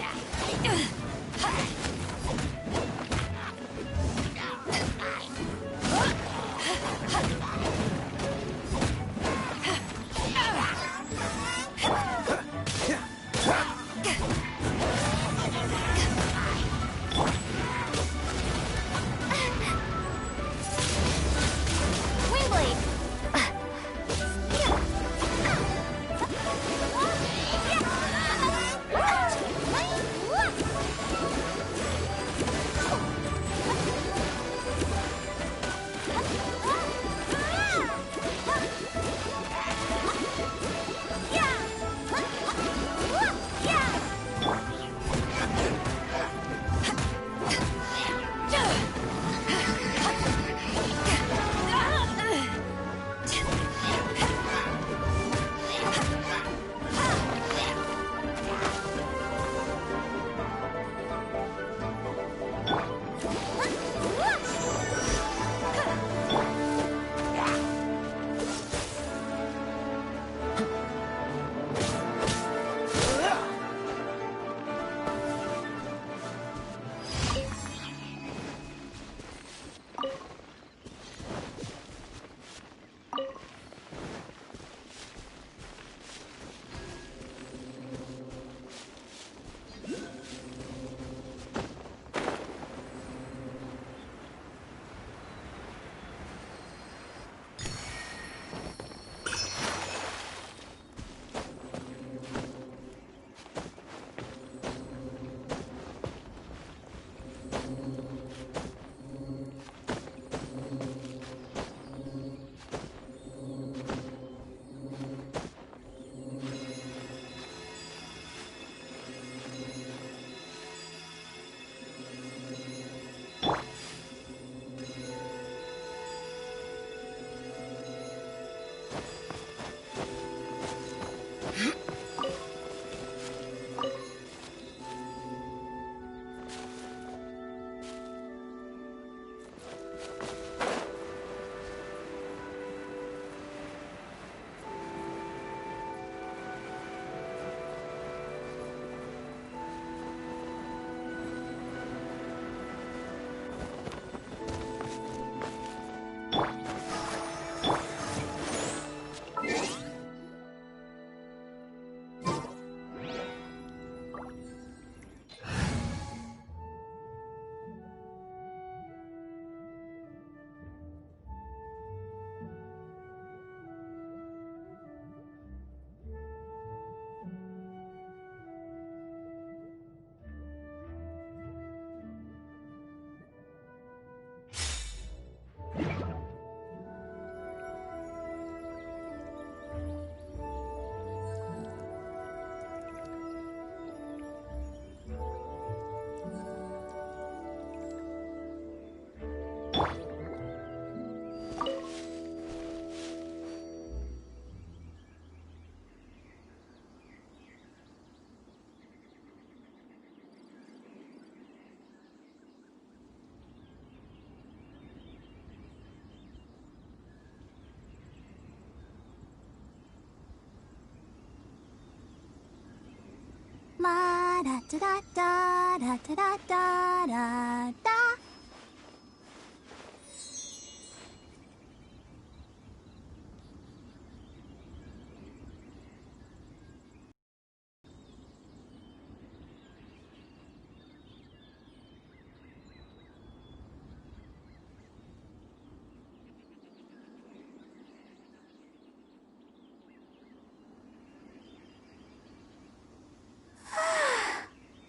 La da da da da da da da da da.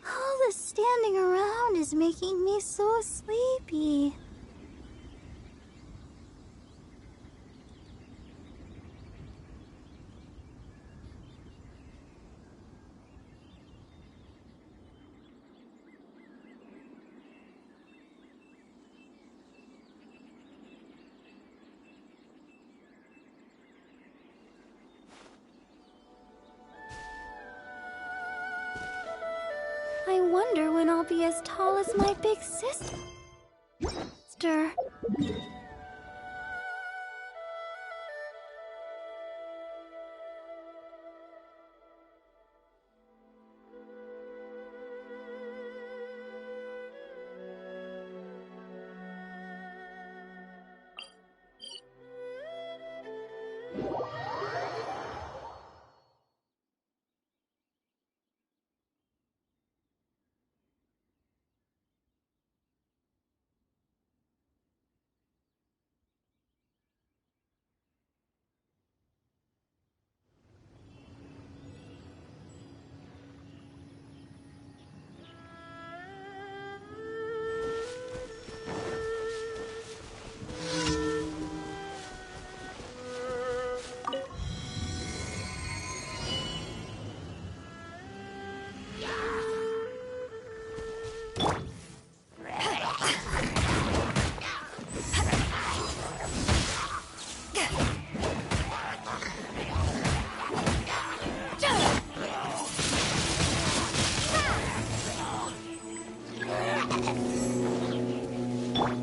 All the standing around is making me so sleepy. I wonder when I'll be as tall as my big sister.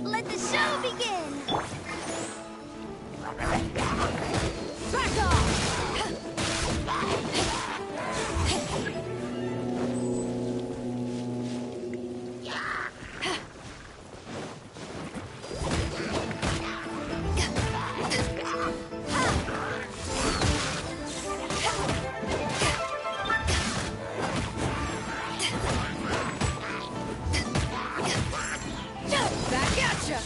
Let the show begin! Back off! Back at ya!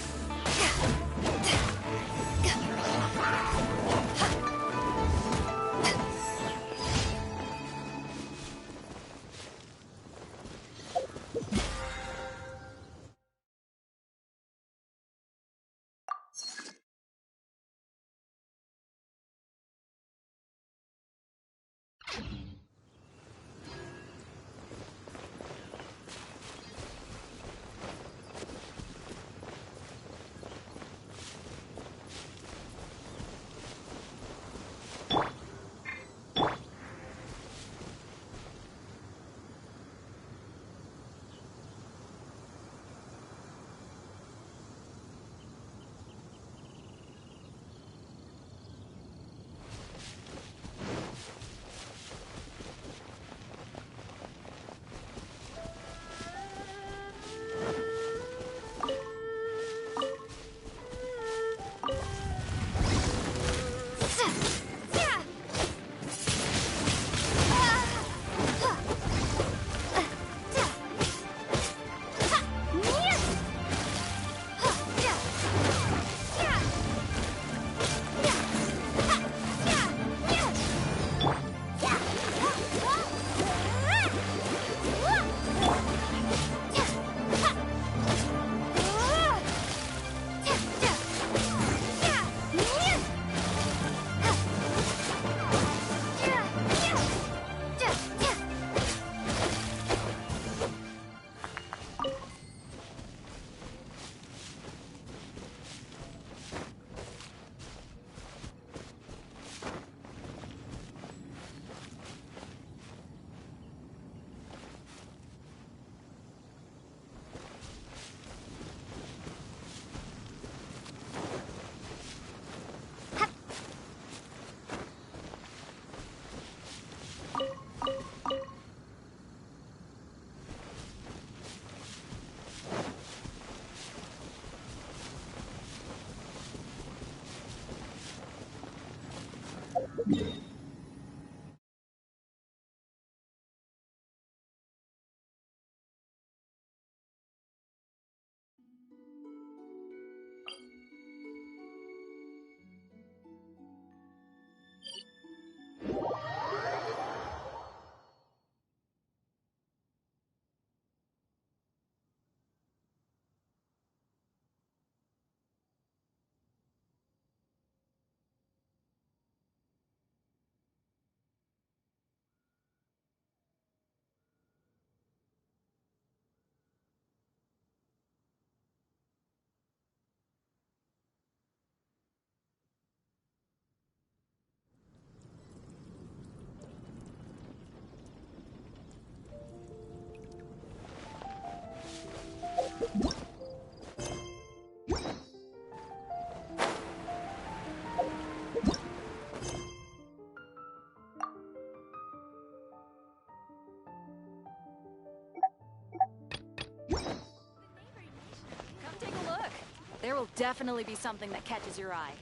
There'll definitely be something that catches your eye.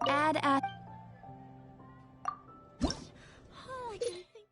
Add at... Oh, I didn't think...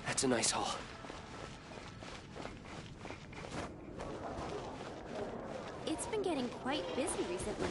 That's a nice haul. It's been getting quite busy recently.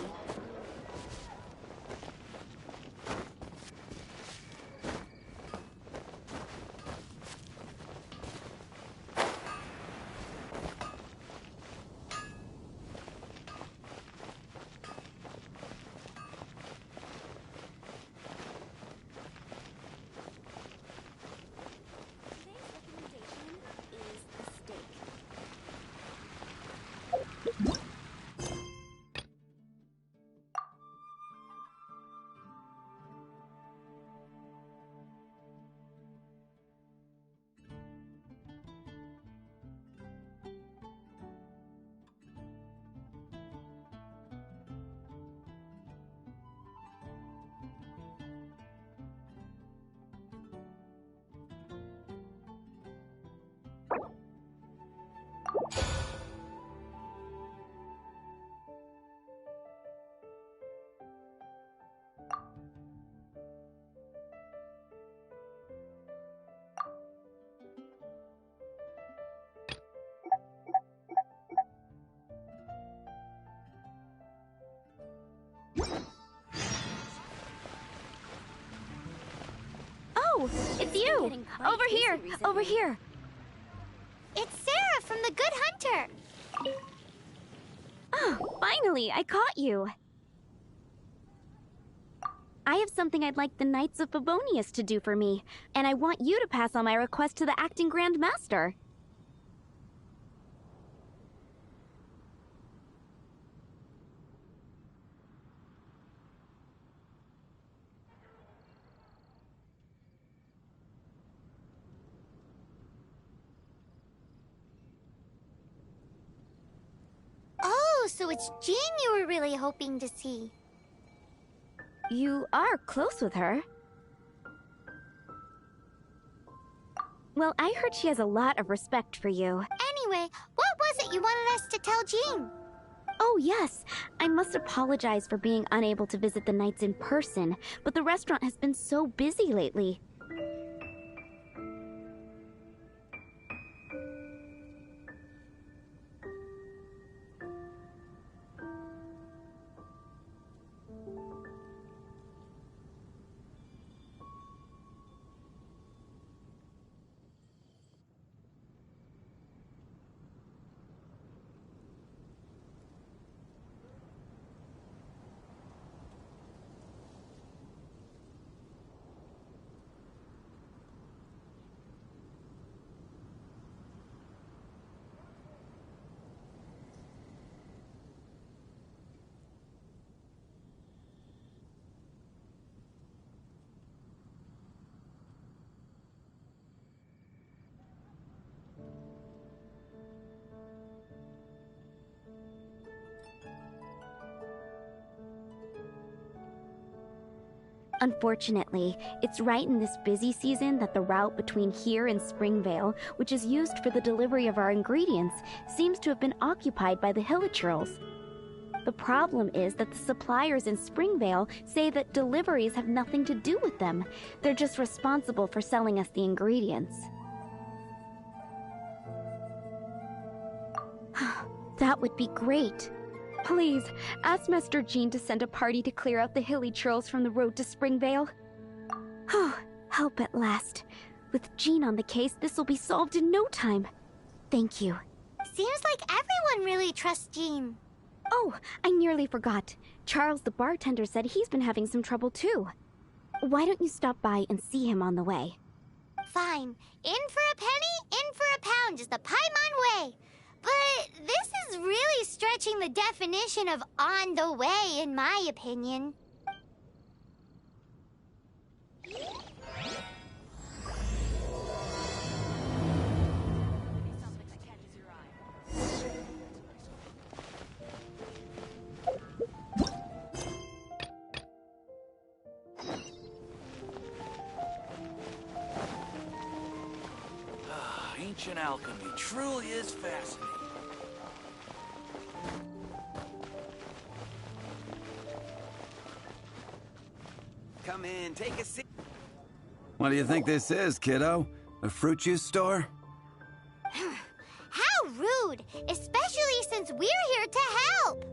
Oh, it's you! Over here! Over here! It's Sarah from the Good Hunter! Oh, finally, I caught you! I have something I'd like the Knights of Favonius to do for me, and I want you to pass on my request to the Acting Grand Master. Oh, so it's Jean you were really hoping to see. You are close with her. Well, I heard she has a lot of respect for you. Anyway, what was it you wanted us to tell Jean? Oh, yes. I must apologize for being unable to visit the Knights in person, but the restaurant has been so busy lately. Unfortunately, it's right in this busy season that the route between here and Springvale, which is used for the delivery of our ingredients, seems to have been occupied by the Hilichurls. The problem is that the suppliers in Springvale say that deliveries have nothing to do with them. They're just responsible for selling us the ingredients. That would be great. Please, ask Master Jean to send a party to clear out the Hilichurls from the road to Springvale. Help at last. With Jean on the case, this will be solved in no time. Thank you. Seems like everyone really trusts Jean. Oh, I nearly forgot. Charles the bartender said he's been having some trouble too. Why don't you stop by and see him on the way? Fine. In for a penny, in for a pound is the Paimon way. But this is really stretching the definition of on the way, in my opinion. Ancient alchemy truly is fascinating. Come in, take a seat. What do you think this is, kiddo? A fruit juice store? How rude! Especially since we're here to help!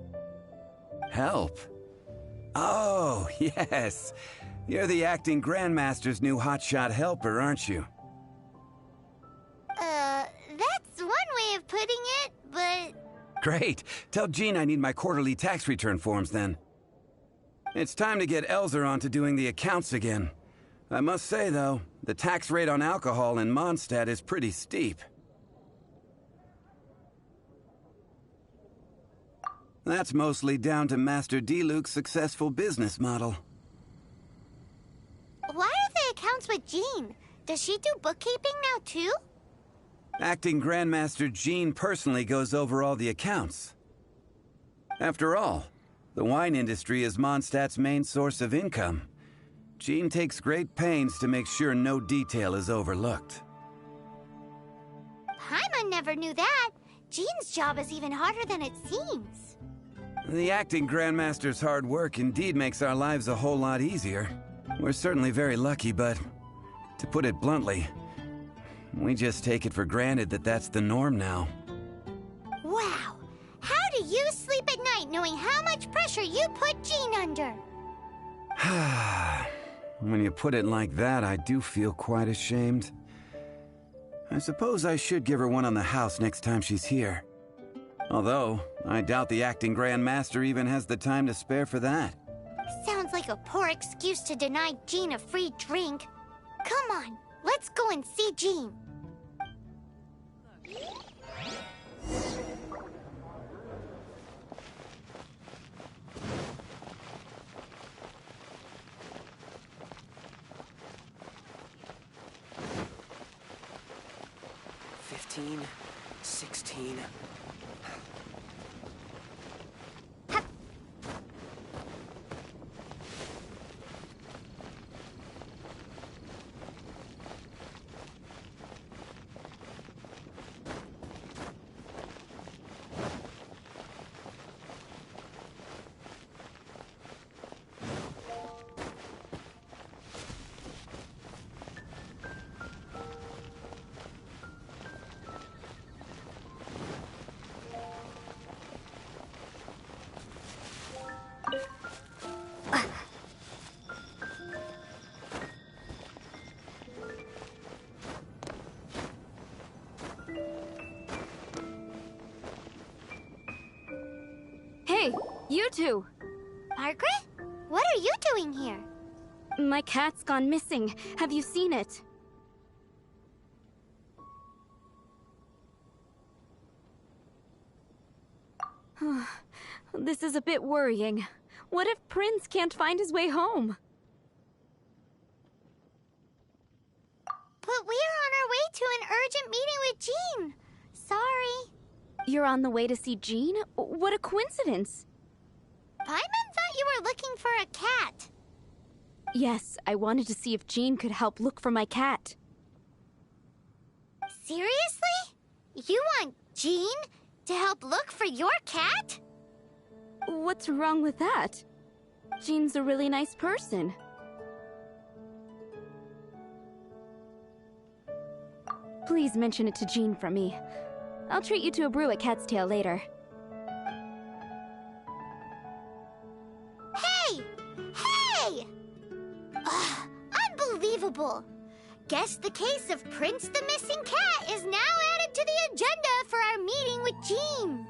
Help? Oh, yes. You're the acting Grandmaster's new hotshot helper, aren't you? That's one way of putting it, but... Great. Tell Jean I need my quarterly tax return forms then. It's time to get Elzer on to doing the accounts again. I must say, though, the tax rate on alcohol in Mondstadt is pretty steep. That's mostly down to Master Diluc's successful business model. Why are the accounts with Jean? Does she do bookkeeping now, too? Acting Grandmaster Jean personally goes over all the accounts. After all, the wine industry is Mondstadt's main source of income. Jean takes great pains to make sure no detail is overlooked. Paimon never knew that. Jean's job is even harder than it seems. The acting Grandmaster's hard work indeed makes our lives a whole lot easier. We're certainly very lucky, but to put it bluntly, we just take it for granted that that's the norm now. Wow! How do you sleep at night knowing how much pressure you put Jean under? When you put it like that, I do feel quite ashamed. I suppose I should give her one on the house next time she's here. Although, I doubt the acting Grandmaster even has the time to spare for that. Sounds like a poor excuse to deny Jean a free drink. Come on, let's go and see Jean. $15, $16. Hey, you two! Margaret? What are you doing here? My cat's gone missing. Have you seen it? This is a bit worrying. What if Prince can't find his way home? But we are on our way to an urgent meeting with Jean. Sorry. You're on the way to see Jean? What a coincidence! Paimon thought you were looking for a cat. Yes, I wanted to see if Jean could help look for my cat. Seriously? You want Jean to help look for your cat? What's wrong with that? Jean's a really nice person. Please mention it to Jean from me. I'll treat you to a brew at Cat's Tail later. Hey! Hey! Ugh, unbelievable! Guess the case of Prince the Missing Cat is now added to the agenda for our meeting with Jean.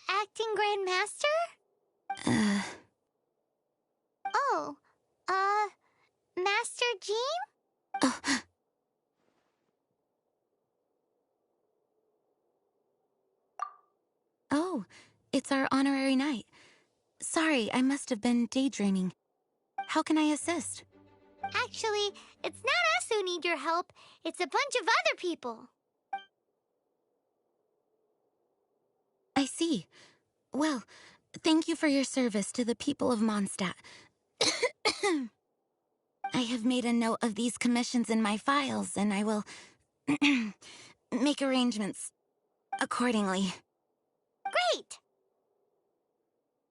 Acting Grandmaster? Oh, Master Jean? Oh, it's our honorary knight. Sorry, I must have been daydreaming. How can I assist? Actually, it's not us who need your help. It's a bunch of other people. I see. Well, thank you for your service to the people of Mondstadt. I have made a note of these commissions in my files, and I will make arrangements accordingly. Great!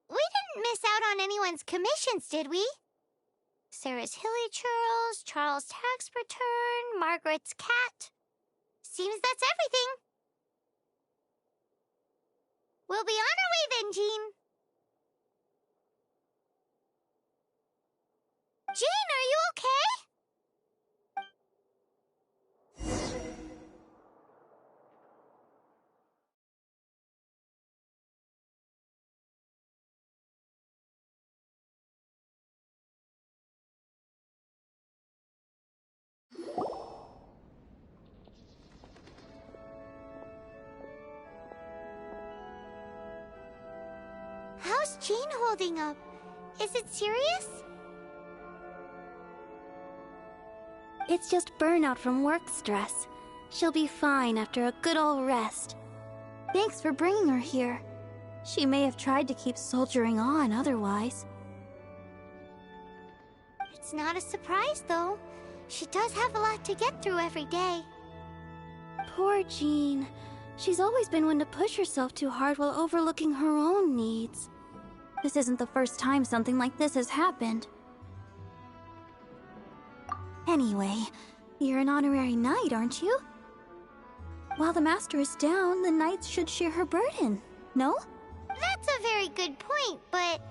We didn't miss out on anyone's commissions, did we? Sarah's Hilly Churls, Charles' tax return, Margaret's cat. Seems that's everything. We'll be on our way then, Jean. Jean, are you okay? How's Jean holding up? Is it serious? It's just burnout from work stress. She'll be fine after a good old rest. Thanks for bringing her here. She may have tried to keep soldiering on otherwise. It's not a surprise, though. She does have a lot to get through every day. Poor Jean. She's always been one to push herself too hard while overlooking her own needs. This isn't the first time something like this has happened. Anyway, you're an honorary knight, aren't you? While the master is down, the knights should share her burden, no? That's a very good point, but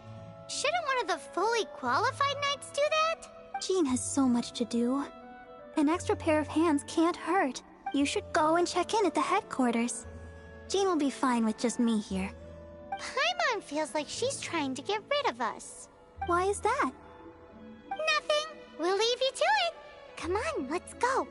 shouldn't one of the fully qualified knights do that? Jean has so much to do. An extra pair of hands can't hurt. You should go and check in at the headquarters. Jean will be fine with just me here. one feels like she's trying to get rid of us. Why is that? Nothing. We'll leave you to it. Come on, let's go.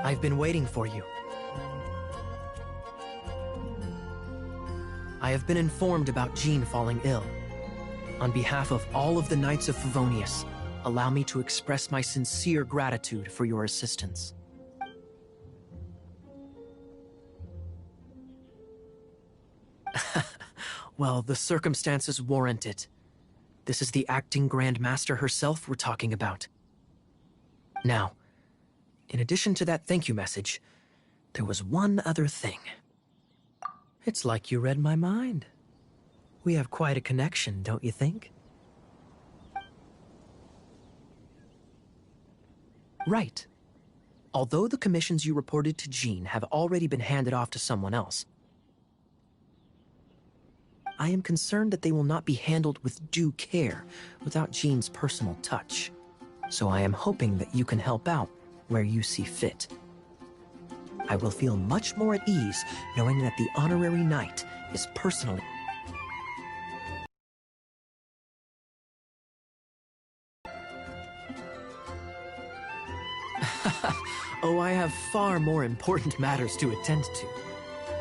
I've been waiting for you. I have been informed about Jean falling ill. On behalf of all of the Knights of Favonius, allow me to express my sincere gratitude for your assistance. Well, the circumstances warrant it. This is the acting Grand Master herself we're talking about. Now, in addition to that thank you message, there was one other thing. It's like you read my mind. We have quite a connection, don't you think? Right. Although the commissions you reported to Jean have already been handed off to someone else, I am concerned that they will not be handled with due care without Jean's personal touch. So I am hoping that you can help out where you see fit. I will feel much more at ease knowing that the honorary knight is personally... Oh, I have far more important matters to attend to.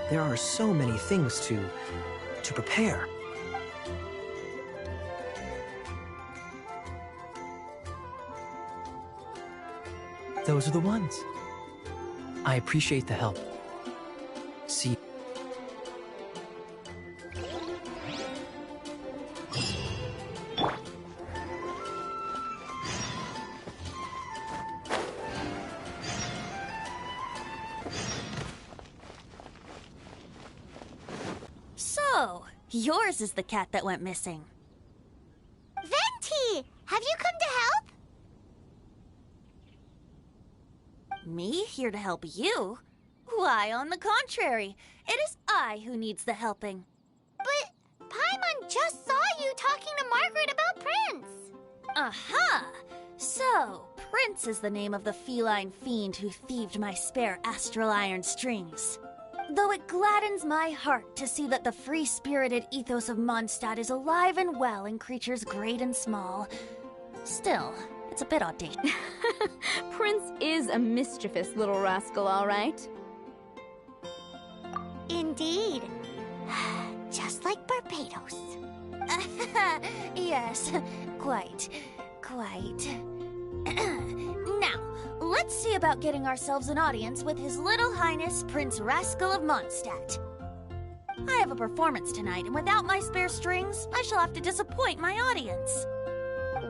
There are so many things to prepare. Those are the ones. I appreciate the help. See you. So, yours is the cat that went missing. Venti! Have you come to help? Me here to help you? Why, on the contrary, it is I who needs the helping. But Paimon just saw you talking to Margaret about Prince. Aha! So, Prince is the name of the feline fiend who thieved my spare astral iron strings. Though it gladdens my heart to see that the free-spirited ethos of Mondstadt is alive and well in creatures great and small, still, it's a bit audacious. Prince is a mischievous little rascal, all right. Indeed. Just like Barbados. Yes, quite. Now, let's see about getting ourselves an audience with His Little Highness Prince Rascal of Mondstadt. I have a performance tonight, and without my spare strings, I shall have to disappoint my audience.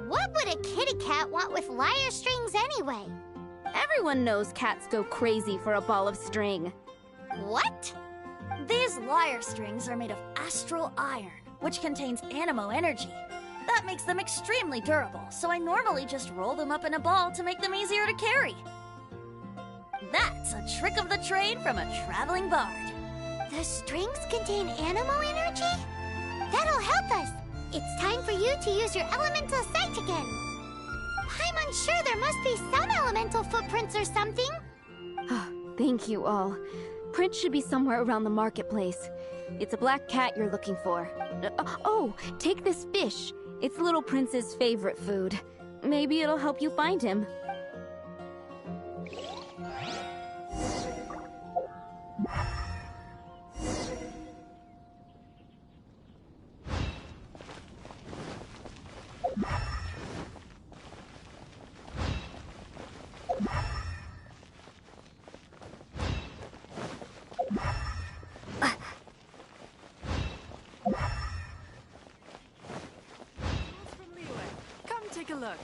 What would a kitty cat want with lyre strings anyway? Everyone knows cats go crazy for a ball of string. What? These lyre strings are made of astral iron, which contains animo energy. That makes them extremely durable, so I normally just roll them up in a ball to make them easier to carry. That's a trick of the trade from a traveling bard. The strings contain animo energy? That'll help us. It's time for you to use your elemental sight again. I'm unsure, there must be some elemental footprints or something. Thank you all. Prince should be somewhere around the marketplace. It's a black cat you're looking for. Oh, take this fish. It's Little Prince's favorite food. Maybe it'll help you find him. Come take a look.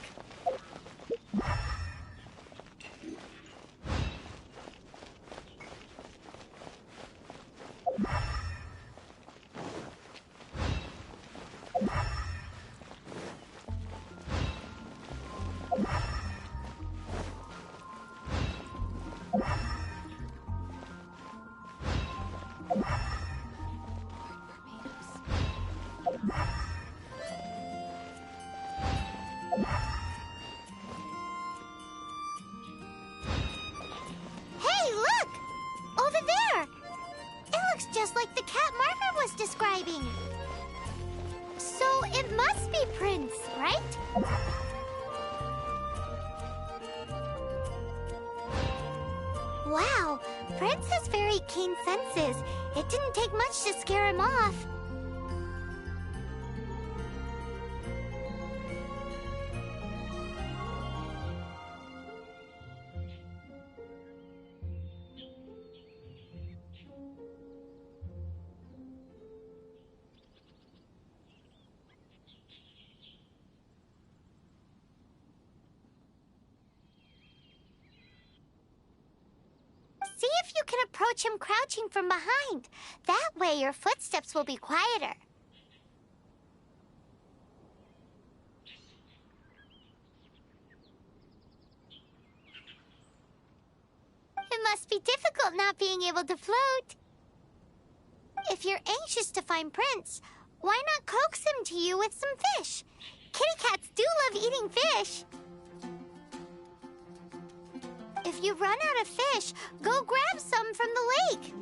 Hey, look! Over there! It looks just like the cat Margaret was describing. So it must be Prince, right? Wow, Prince has very keen senses. It didn't take much to scare him off. See if you can approach him crouching from behind. That way your footsteps will be quieter. It must be difficult not being able to float. If you're anxious to find Prince, why not coax him to you with some fish? Kitty cats do love eating fish. If you run out of fish, go grab some from the lake.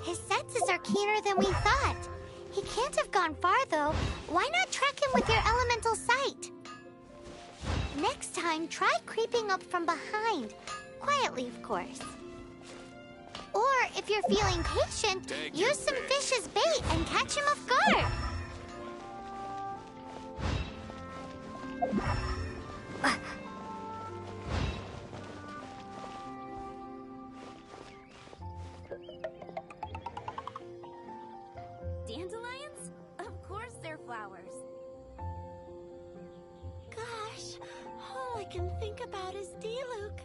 His senses are keener than we thought. He can't have gone far, though. Why not track him with your elemental sight? Next time, try creeping up from behind. Quietly, of course. Or, if you're feeling patient, use some fish as bait and catch him off guard. can think about is Diluc.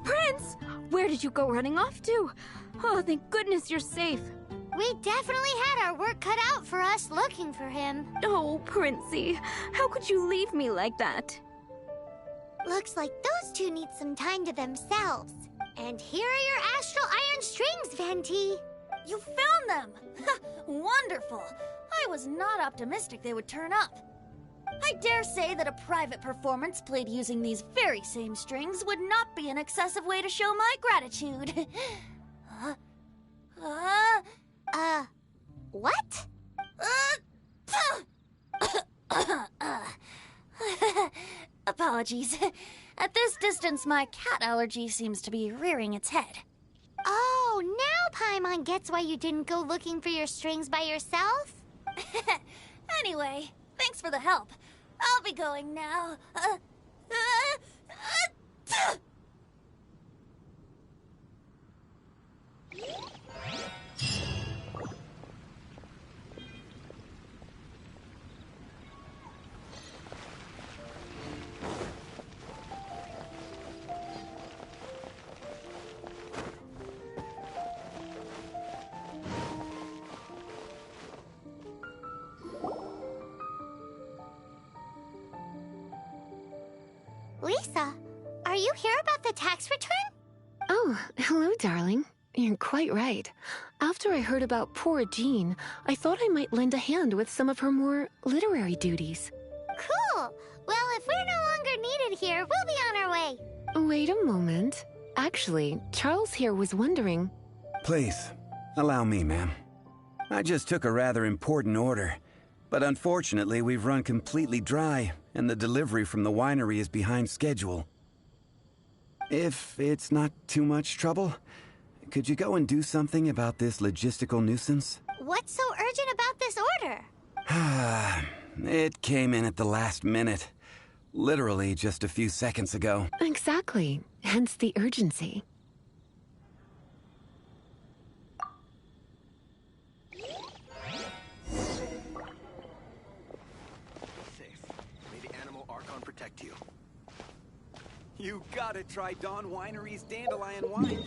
Prince! Where did you go running off to? Oh, thank goodness you're safe. We definitely had our work cut out for us looking for him. Oh, Princey, how could you leave me like that? Looks like those two need some time to themselves. And here are your astral iron strings, Venti. You found them! Wonderful! I was not optimistic they would turn up. I dare say that a private performance played using these very same strings would not be an excessive way to show my gratitude. What? Apologies. At this distance, my cat allergy seems to be rearing its head. Oh, now Paimon gets why you didn't go looking for your strings by yourself? Anyway, thanks for the help. I'll be going now. Lisa, are you here about the tax return? Oh, hello, darling. You're quite right. After I heard about poor Jean, I thought I might lend a hand with some of her more literary duties. Cool! Well, if we're no longer needed here, we'll be on our way. Wait a moment. Actually, Charles here was wondering... Please, allow me, ma'am. I just took a rather important order. But unfortunately, we've run completely dry, and the delivery from the winery is behind schedule. If it's not too much trouble, could you go and do something about this logistical nuisance? What's so urgent about this order? It came in at the last minute. Literally just a few seconds ago. Exactly. Hence the urgency. Protect you. You gotta try Dawn Winery's Dandelion wine.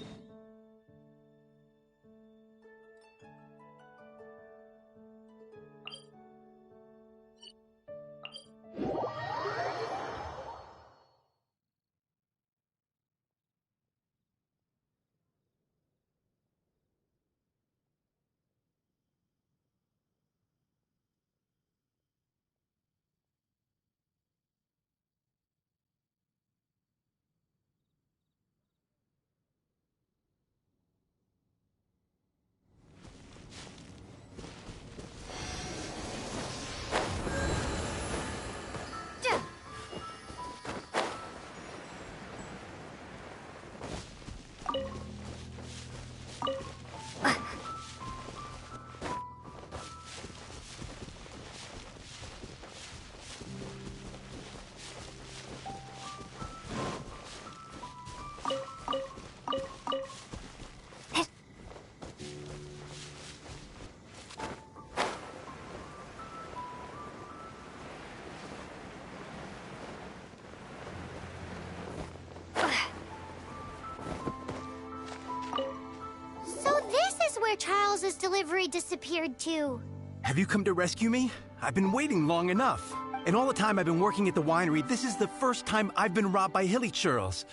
So this is where Charles's delivery disappeared to. Have you come to rescue me? I've been waiting long enough. And all the time I've been working at the winery, this is the first time I've been robbed by hilly churls.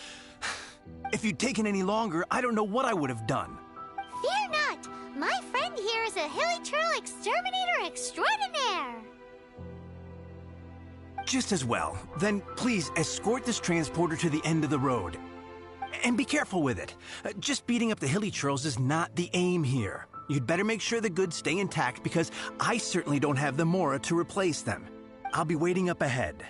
If you'd taken any longer, I don't know what I would have done. Fear not! My friend here is a hilly churl exterminator extraordinaire! Just as well. Then please escort this transporter to the end of the road. And be careful with it. Just beating up the hilly churls is not the aim here. You'd better make sure the goods stay intact because I certainly don't have the mora to replace them. I'll be waiting up ahead.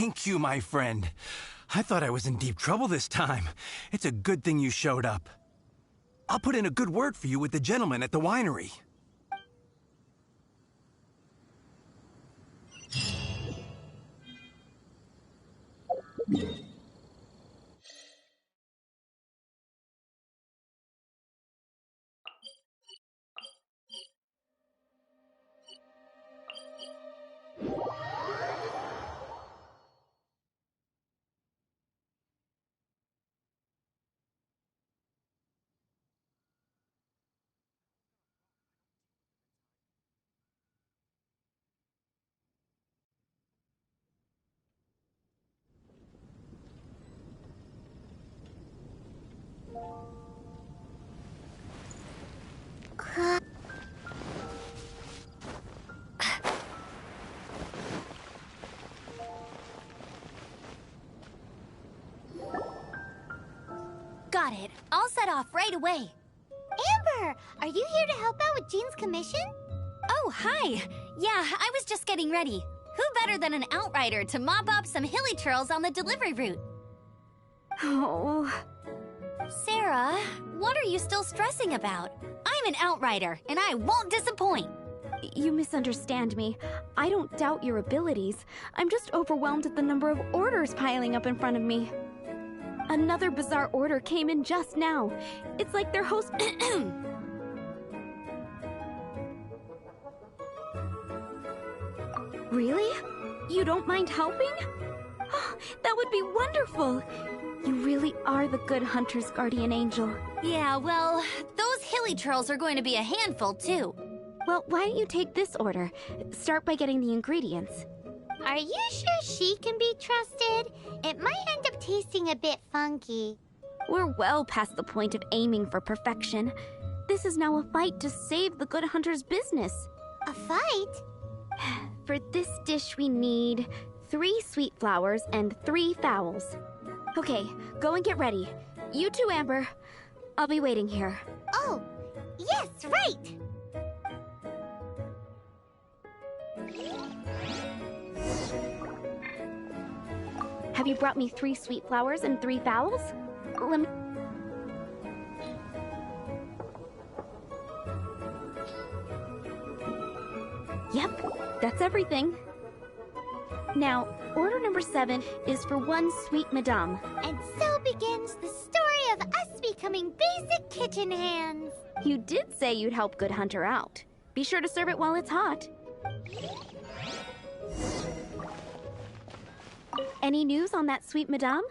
Thank you, my friend. I thought I was in deep trouble this time. It's a good thing you showed up. I'll put in a good word for you with the gentleman at the winery. Got it. I'll set off right away. Amber, are you here to help out with Jean's commission? Oh, hi. Yeah, I was just getting ready. Who better than an outrider to mop up some hilly churls on the delivery route? Oh. Sarah, what are you still stressing about? I'm an outrider, and I won't disappoint. You misunderstand me. I don't doubt your abilities. I'm just overwhelmed at the number of orders piling up in front of me. Another bizarre order came in just now. It's like their host... Really? You don't mind helping? That would be wonderful. You really are the good hunter's guardian angel. Yeah, well, those hilly churls are going to be a handful, too. Well, why don't you take this order? Start by getting the ingredients. Are you sure she can be trusted? It might end up tasting a bit funky. We're well past the point of aiming for perfection. This is now a fight to save the good hunter's business. A fight? For this dish we need 3 sweet flowers and 3 fowls. Okay, go and get ready. You too, Amber. I'll be waiting here. Oh, yes, right! Have you brought me 3 sweet flowers and 3 fowls? Let me... Yep, that's everything. Now, order number 7 is for 1 sweet madame. And so begins the story of us becoming basic kitchen hands. You did say you'd help Good Hunter out. Be sure to serve it while it's hot. Any news on that sweet madame?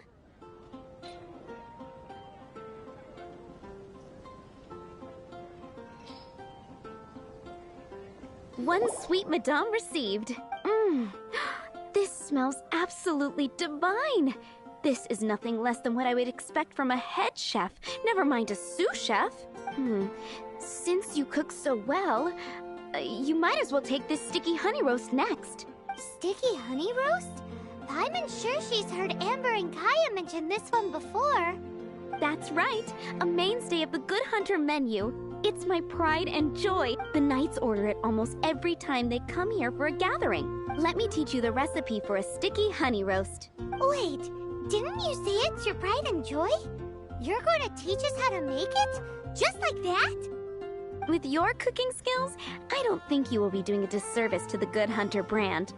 One sweet madame received. This smells absolutely divine. This is nothing less than what I would expect from a head chef, never mind a sous chef. Since you cook so well, you might as well take this sticky honey roast next. Sticky honey roast? I'm sure she's heard Amber and Kaya mention this one before. That's right, a mainstay of the Good Hunter menu. It's my pride and joy. The knights order it almost every time they come here for a gathering. Let me teach you the recipe for a sticky honey roast. Wait, didn't you say it's your pride and joy? You're going to teach us how to make it? Just like that? With your cooking skills, I don't think you will be doing a disservice to the Good Hunter brand.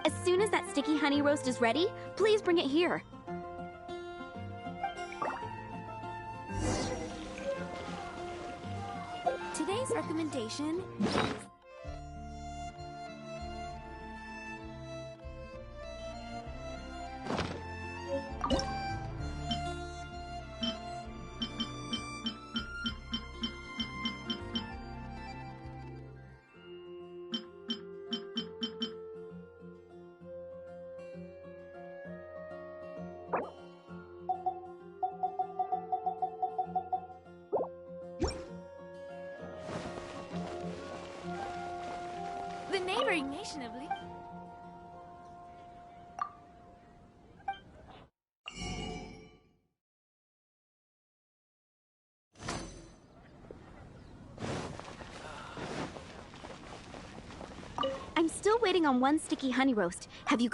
As soon as that sticky honey roast is ready, please bring it here. Today's recommendation is... The neighboring nation of Lee. I'm still waiting on 1 sticky honey roast. Have you...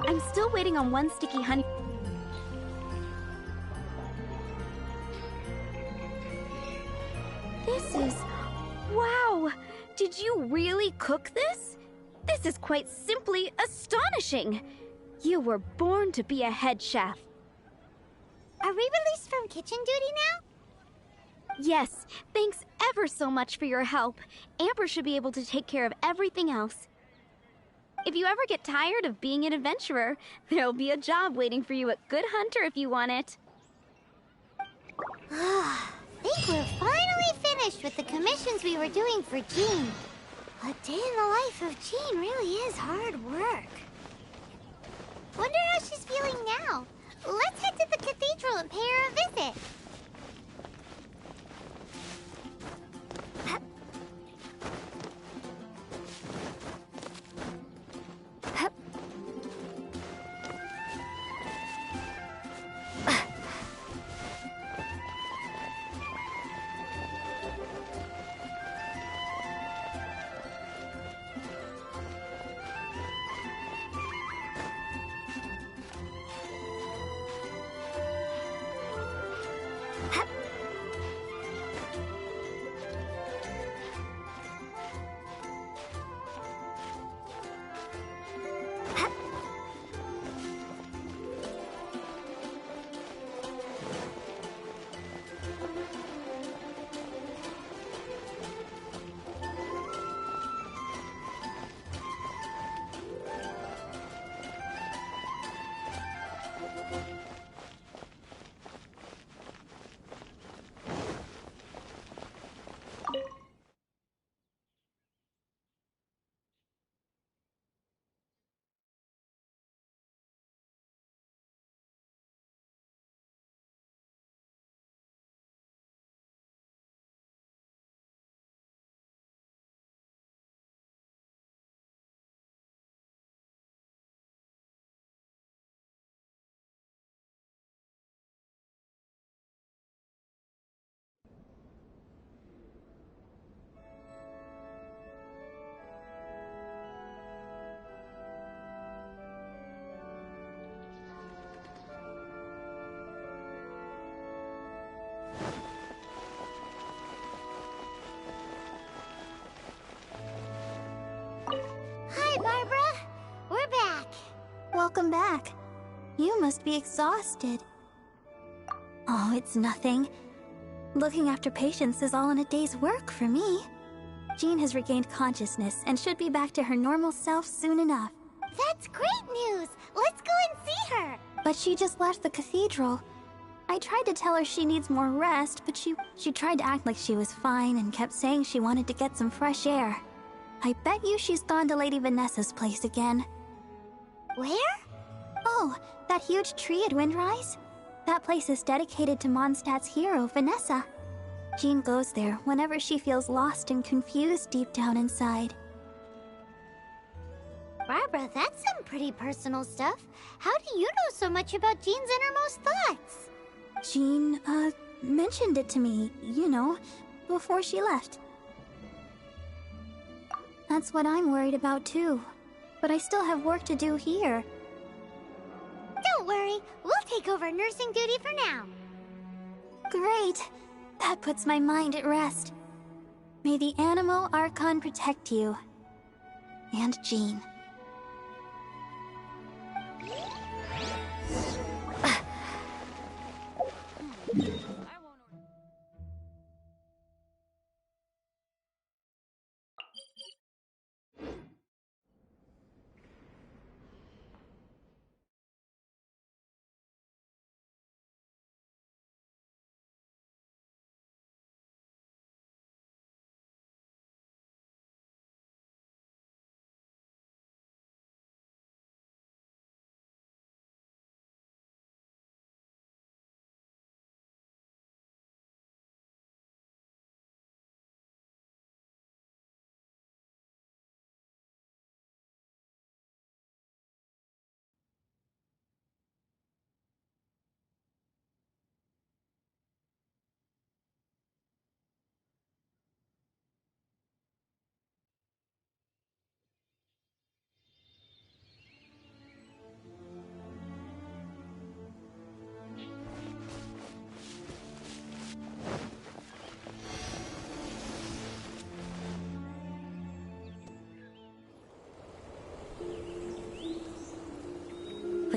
I'm still waiting on one sticky honey. This is... Wow! Did you really cook this? This is quite simply astonishing! You were born to be a head chef. Are we released from kitchen duty now? Yes, thanks ever so much for your help. Amber should be able to take care of everything else. If you ever get tired of being an adventurer, there'll be a job waiting for you at Good Hunter if you want it. I think we're finally finished with the commissions we were doing for Jean. A day in the life of Jean really is hard work. Wonder how she's feeling now. Let's head to the cathedral and pay her a visit. Hi, Barbara. We're back. Welcome back. You must be exhausted. Oh, it's nothing. Looking after patients is all in a day's work for me. Jean has regained consciousness and should be back to her normal self soon enough. That's great news. Let's go and see her. But she just left the cathedral. I tried to tell her she needs more rest, but she tried to act like she was fine and kept saying she wanted to get some fresh air. I bet you she's gone to Lady Vanessa's place again. Where? Oh, that huge tree at Windrise? That place is dedicated to Mondstadt's hero, Vanessa. Jean goes there whenever she feels lost and confused deep down inside. Barbara, that's some pretty personal stuff. How do you know so much about Jean's innermost thoughts? Jean, mentioned it to me, you know, before she left. That's what I'm worried about too. But I still have work to do here. Don't worry, we'll take over nursing duty for now. Great! That puts my mind at rest. May the Animo Archon protect you. And Jean.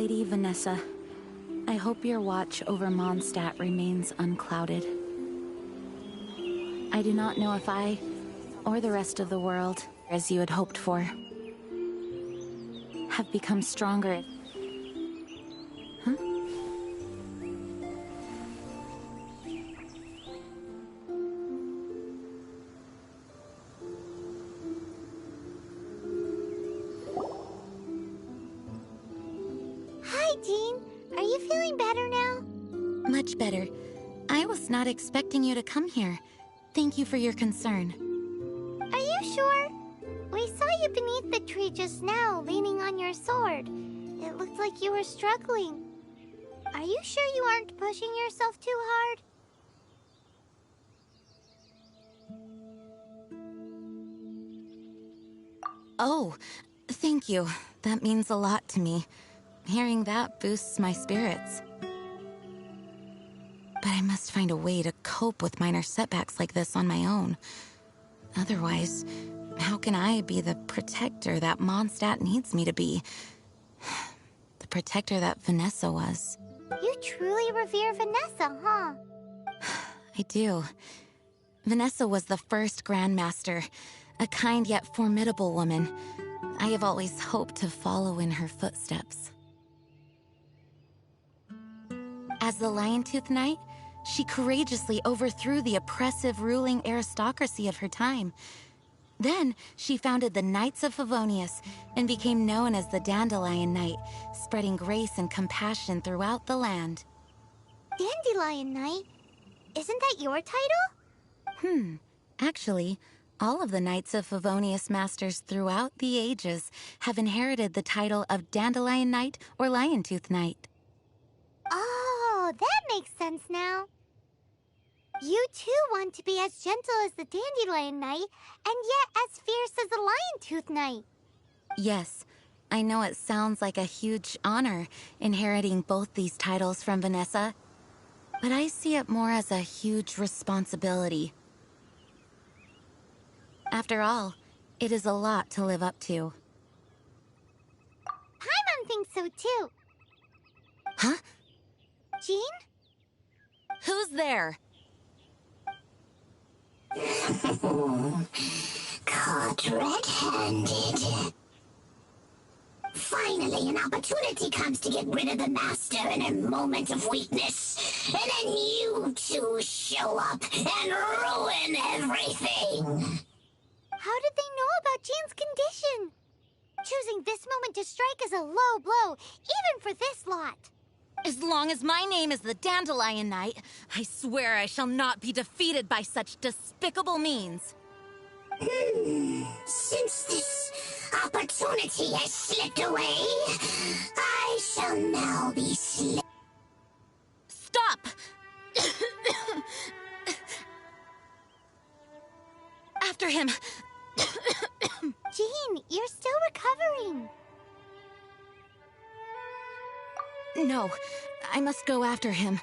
Lady Vanessa, I hope your watch over Mondstadt remains unclouded. I do not know if I, or the rest of the world, as you had hoped for, have become stronger. Huh? Hi, Jean. Are you feeling better now? Much better. I was not expecting you to come here. Thank you for your concern. Are you sure? We saw you beneath the tree just now, leaning on your sword. It looked like you were struggling. Are you sure you aren't pushing yourself too hard? Oh, thank you. That means a lot to me. Hearing that boosts my spirits. But I must find a way to cope with minor setbacks like this on my own. Otherwise, how can I be the protector that Mondstadt needs me to be? The protector that Vanessa was. You truly revere Vanessa, huh? I do. Vanessa was the first Grandmaster, a kind yet formidable woman. I have always hoped to follow in her footsteps. As the Lion-Tooth Knight, she courageously overthrew the oppressive ruling aristocracy of her time. Then, she founded the Knights of Favonius and became known as the Dandelion Knight, spreading grace and compassion throughout the land. Dandelion Knight? Isn't that your title? Actually, all of the Knights of Favonius Masters throughout the ages have inherited the title of Dandelion Knight or Lion-Tooth Knight. Oh, that makes sense now. You too want to be as gentle as the Dandelion Knight, and yet as fierce as the Lion-Tooth Knight. Yes, I know it sounds like a huge honor, inheriting both these titles from Vanessa, but I see it more as a huge responsibility. After all, it is a lot to live up to. Paimon thinks so too. Huh? Jean? Who's there? Caught red-handed. Finally, an opportunity comes to get rid of the Master in a moment of weakness. And then you two show up and ruin everything. How did they know about Jean's condition? Choosing this moment to strike is a low blow, even for this lot. As long as my name is the Dandelion Knight, I swear I shall not be defeated by such despicable means. Since this opportunity has slipped away, I shall now be Stop! After him! Jean, you're still recovering. No, I must go after him.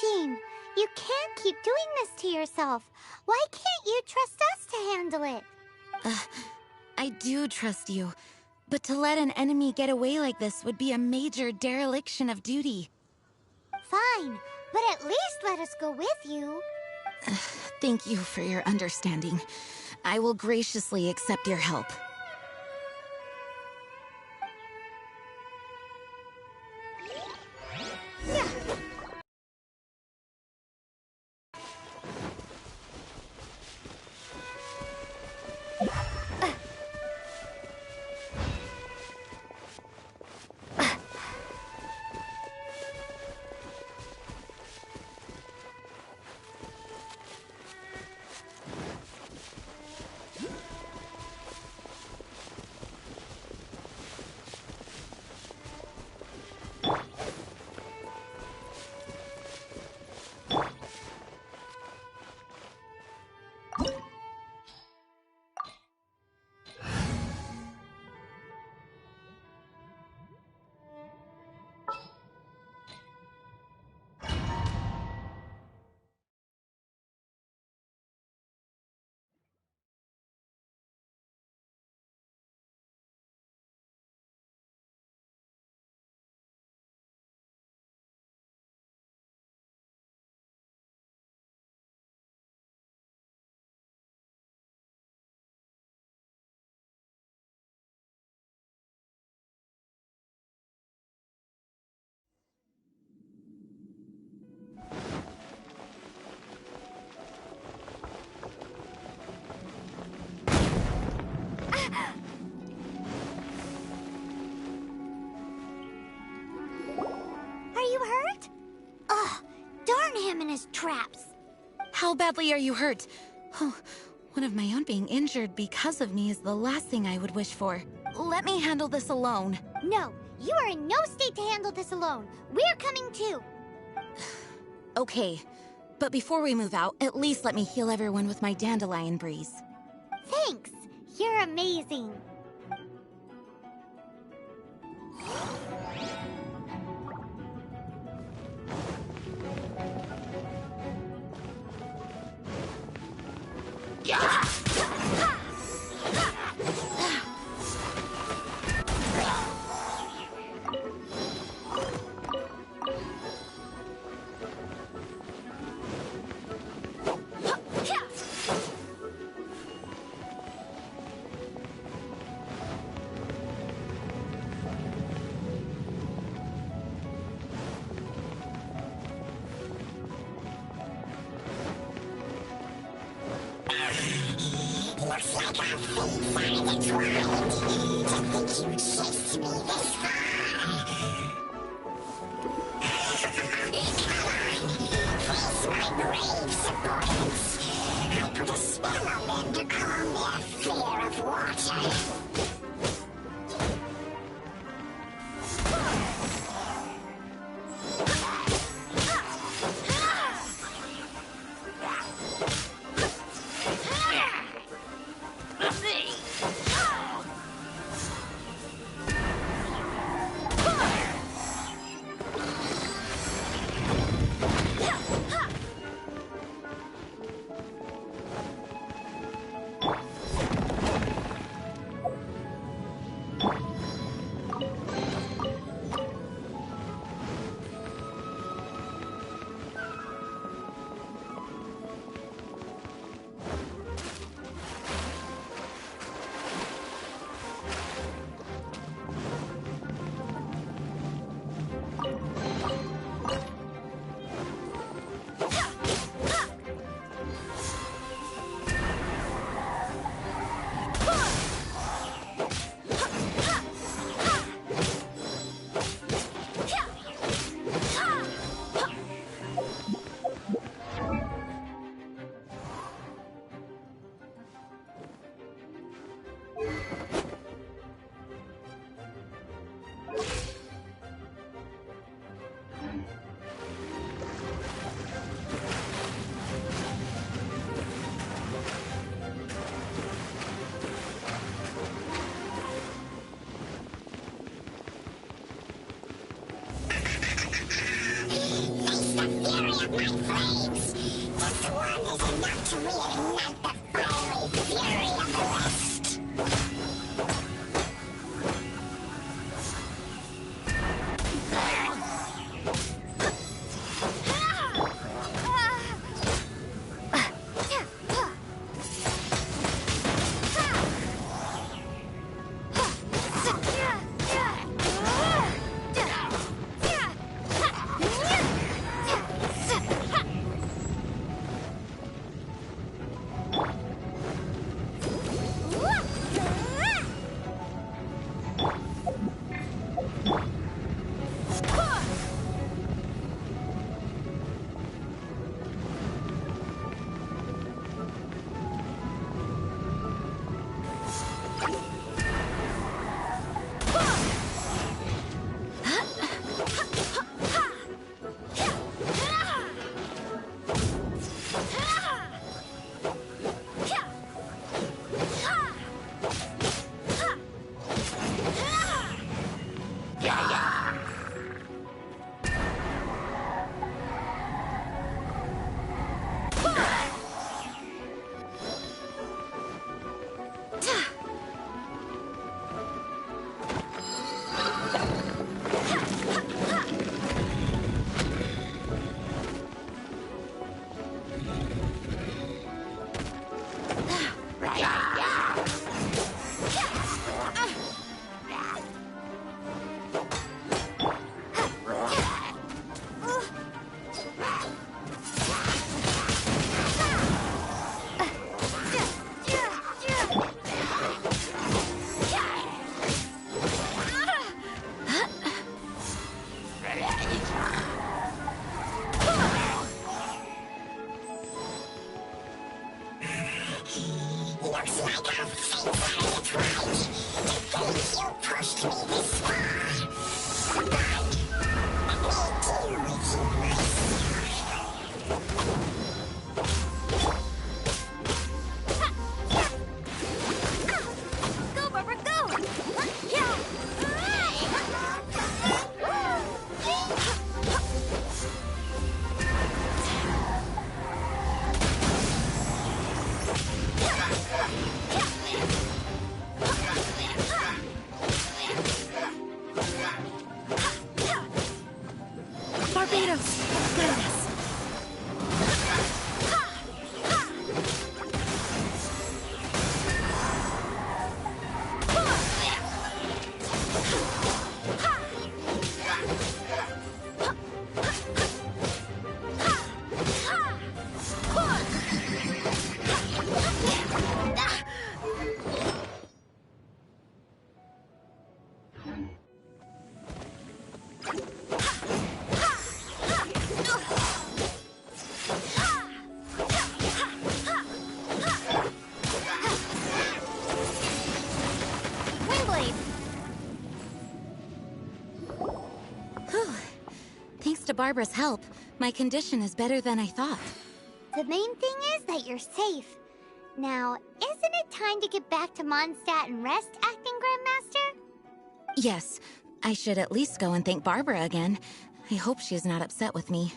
Jean, you can't keep doing this to yourself. Why can't you trust us to handle it? I do trust you, but to let an enemy get away like this would be a major dereliction of duty. Fine, but at least let us go with you. Thank you for your understanding. I will graciously accept your help. as traps. How badly are you hurt? Oh, one of my own being injured because of me is the last thing I would wish for. Let me handle this alone. No, you are in no state to handle this alone. We're coming too. Okay, but before we move out, at least let me heal everyone with my dandelion breeze. Thanks. You're amazing. Looks like our fate finally intertwined. To think you chased me this far. Face my brave subordinates. I put a spell on them to calm their fear of water. Go, Barbara, go! Barbados! Got this! Windblade! Whew. Thanks to Barbara's help, my condition is better than I thought. The main thing is that you're safe. Now, isn't it time to get back to Mondstadt and rest, Acting Grandmaster? Yes, I should at least go and thank Barbara again. I hope she's not upset with me.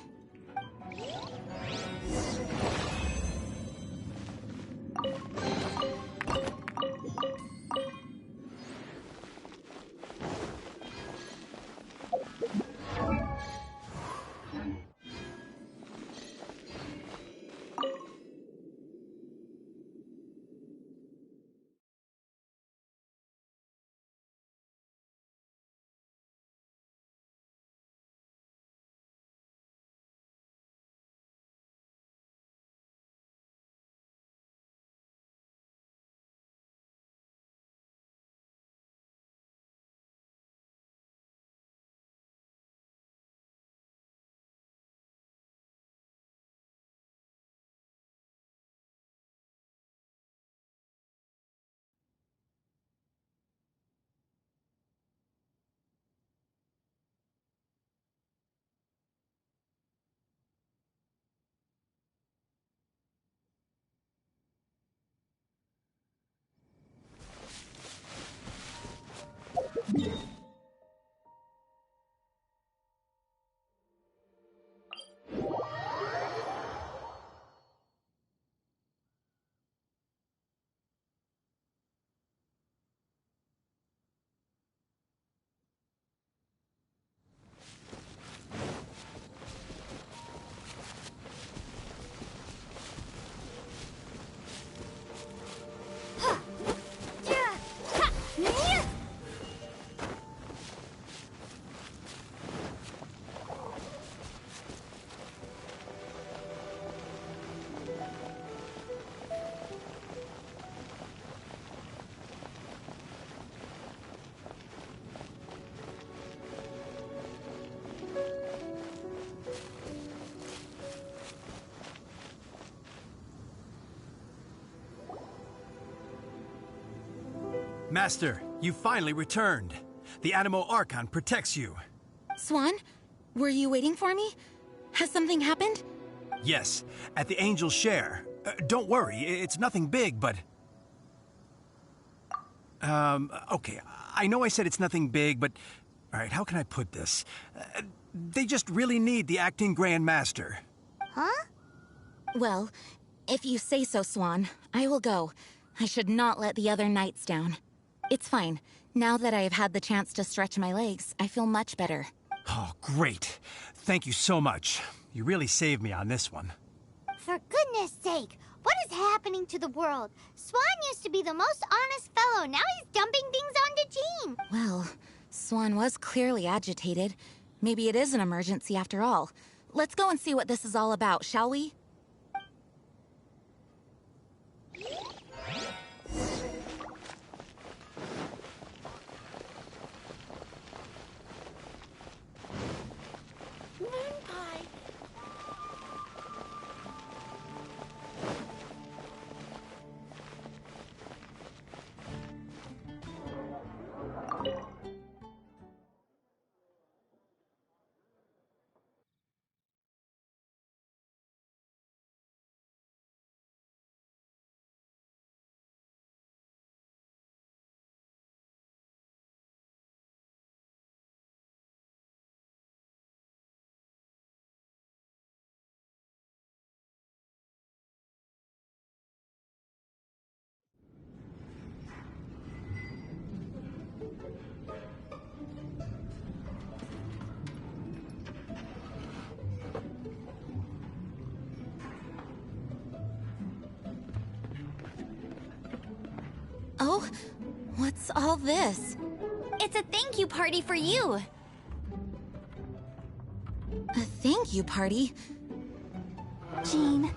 Master, you finally returned. The Animo Archon protects you. Swan, were you waiting for me? Has something happened? Yes, at the Angel's Share. Don't worry, it's nothing big, but... okay, I know I said it's nothing big, but... Alright, how can I put this? They just really need the Acting Grand Master. Huh? Well, if you say so, Swan, I will go. I should not let the other knights down. It's fine. Now that I have had the chance to stretch my legs, I feel much better. Oh, great. Thank you so much. You really saved me on this one. For goodness sake, what is happening to the world? Swan used to be the most honest fellow. Now he's dumping things onto Jean. Well, Swan was clearly agitated. Maybe it is an emergency after all. Let's go and see what this is all about, shall we? What's all this? It's a thank you party for you. A thank you party? Jean,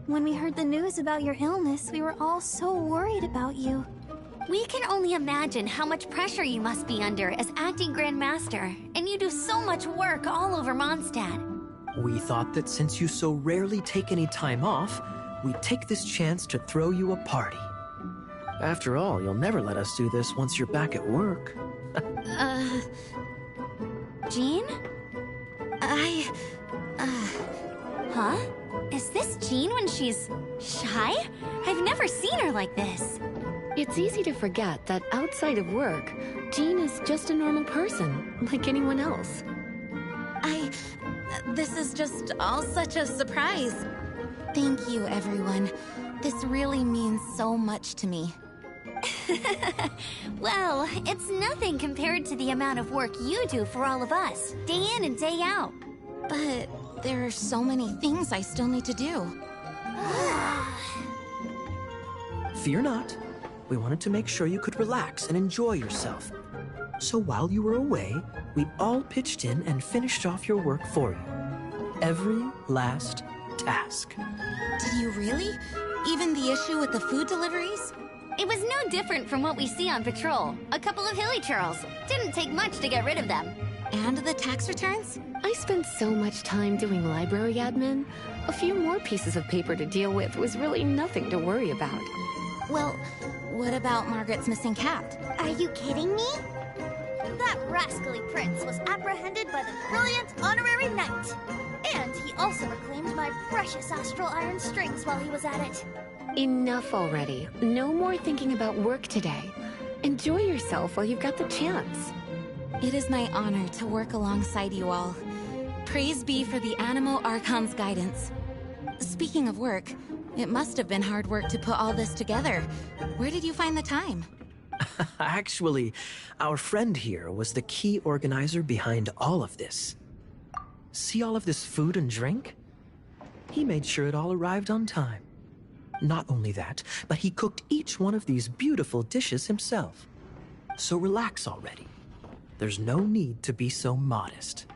when we heard the news about your illness, we were all so worried about you. We can only imagine how much pressure you must be under as acting Grand Master, and you do so much work all over Mondstadt. We thought that since you so rarely take any time off, we'd take this chance to throw you a party. After all, you'll never let us do this once you're back at work. Jean? Huh? Is this Jean when she's shy? I've never seen her like this. It's easy to forget that outside of work, Jean is just a normal person, like anyone else. This is just all such a surprise. Thank you, everyone. This really means so much to me. Well, it's nothing compared to the amount of work you do for all of us, day in and day out. But there are so many things I still need to do. Fear not. We wanted to make sure you could relax and enjoy yourself. So while you were away, we all pitched in and finished off your work for you. Every last task. Did you really? Even the issue with the food deliveries? It was no different from what we see on patrol. A couple of hilly churls. Didn't take much to get rid of them. And the tax returns? I spent so much time doing library admin. A few more pieces of paper to deal with was really nothing to worry about. Well, what about Margaret's missing cat? Are you kidding me? That rascally prince was apprehended by the brilliant honorary knight. And he also reclaimed my precious astral iron strings while he was at it. Enough already. No more thinking about work today. Enjoy yourself while you've got the chance. It is my honor to work alongside you all. Praise be for the Animo Archon's guidance. Speaking of work, it must have been hard work to put all this together. Where did you find the time? Actually, our friend here was the key organizer behind all of this. See all of this food and drink? He made sure it all arrived on time. Not only that, but he cooked each one of these beautiful dishes himself. So relax already. There's no need to be so modest.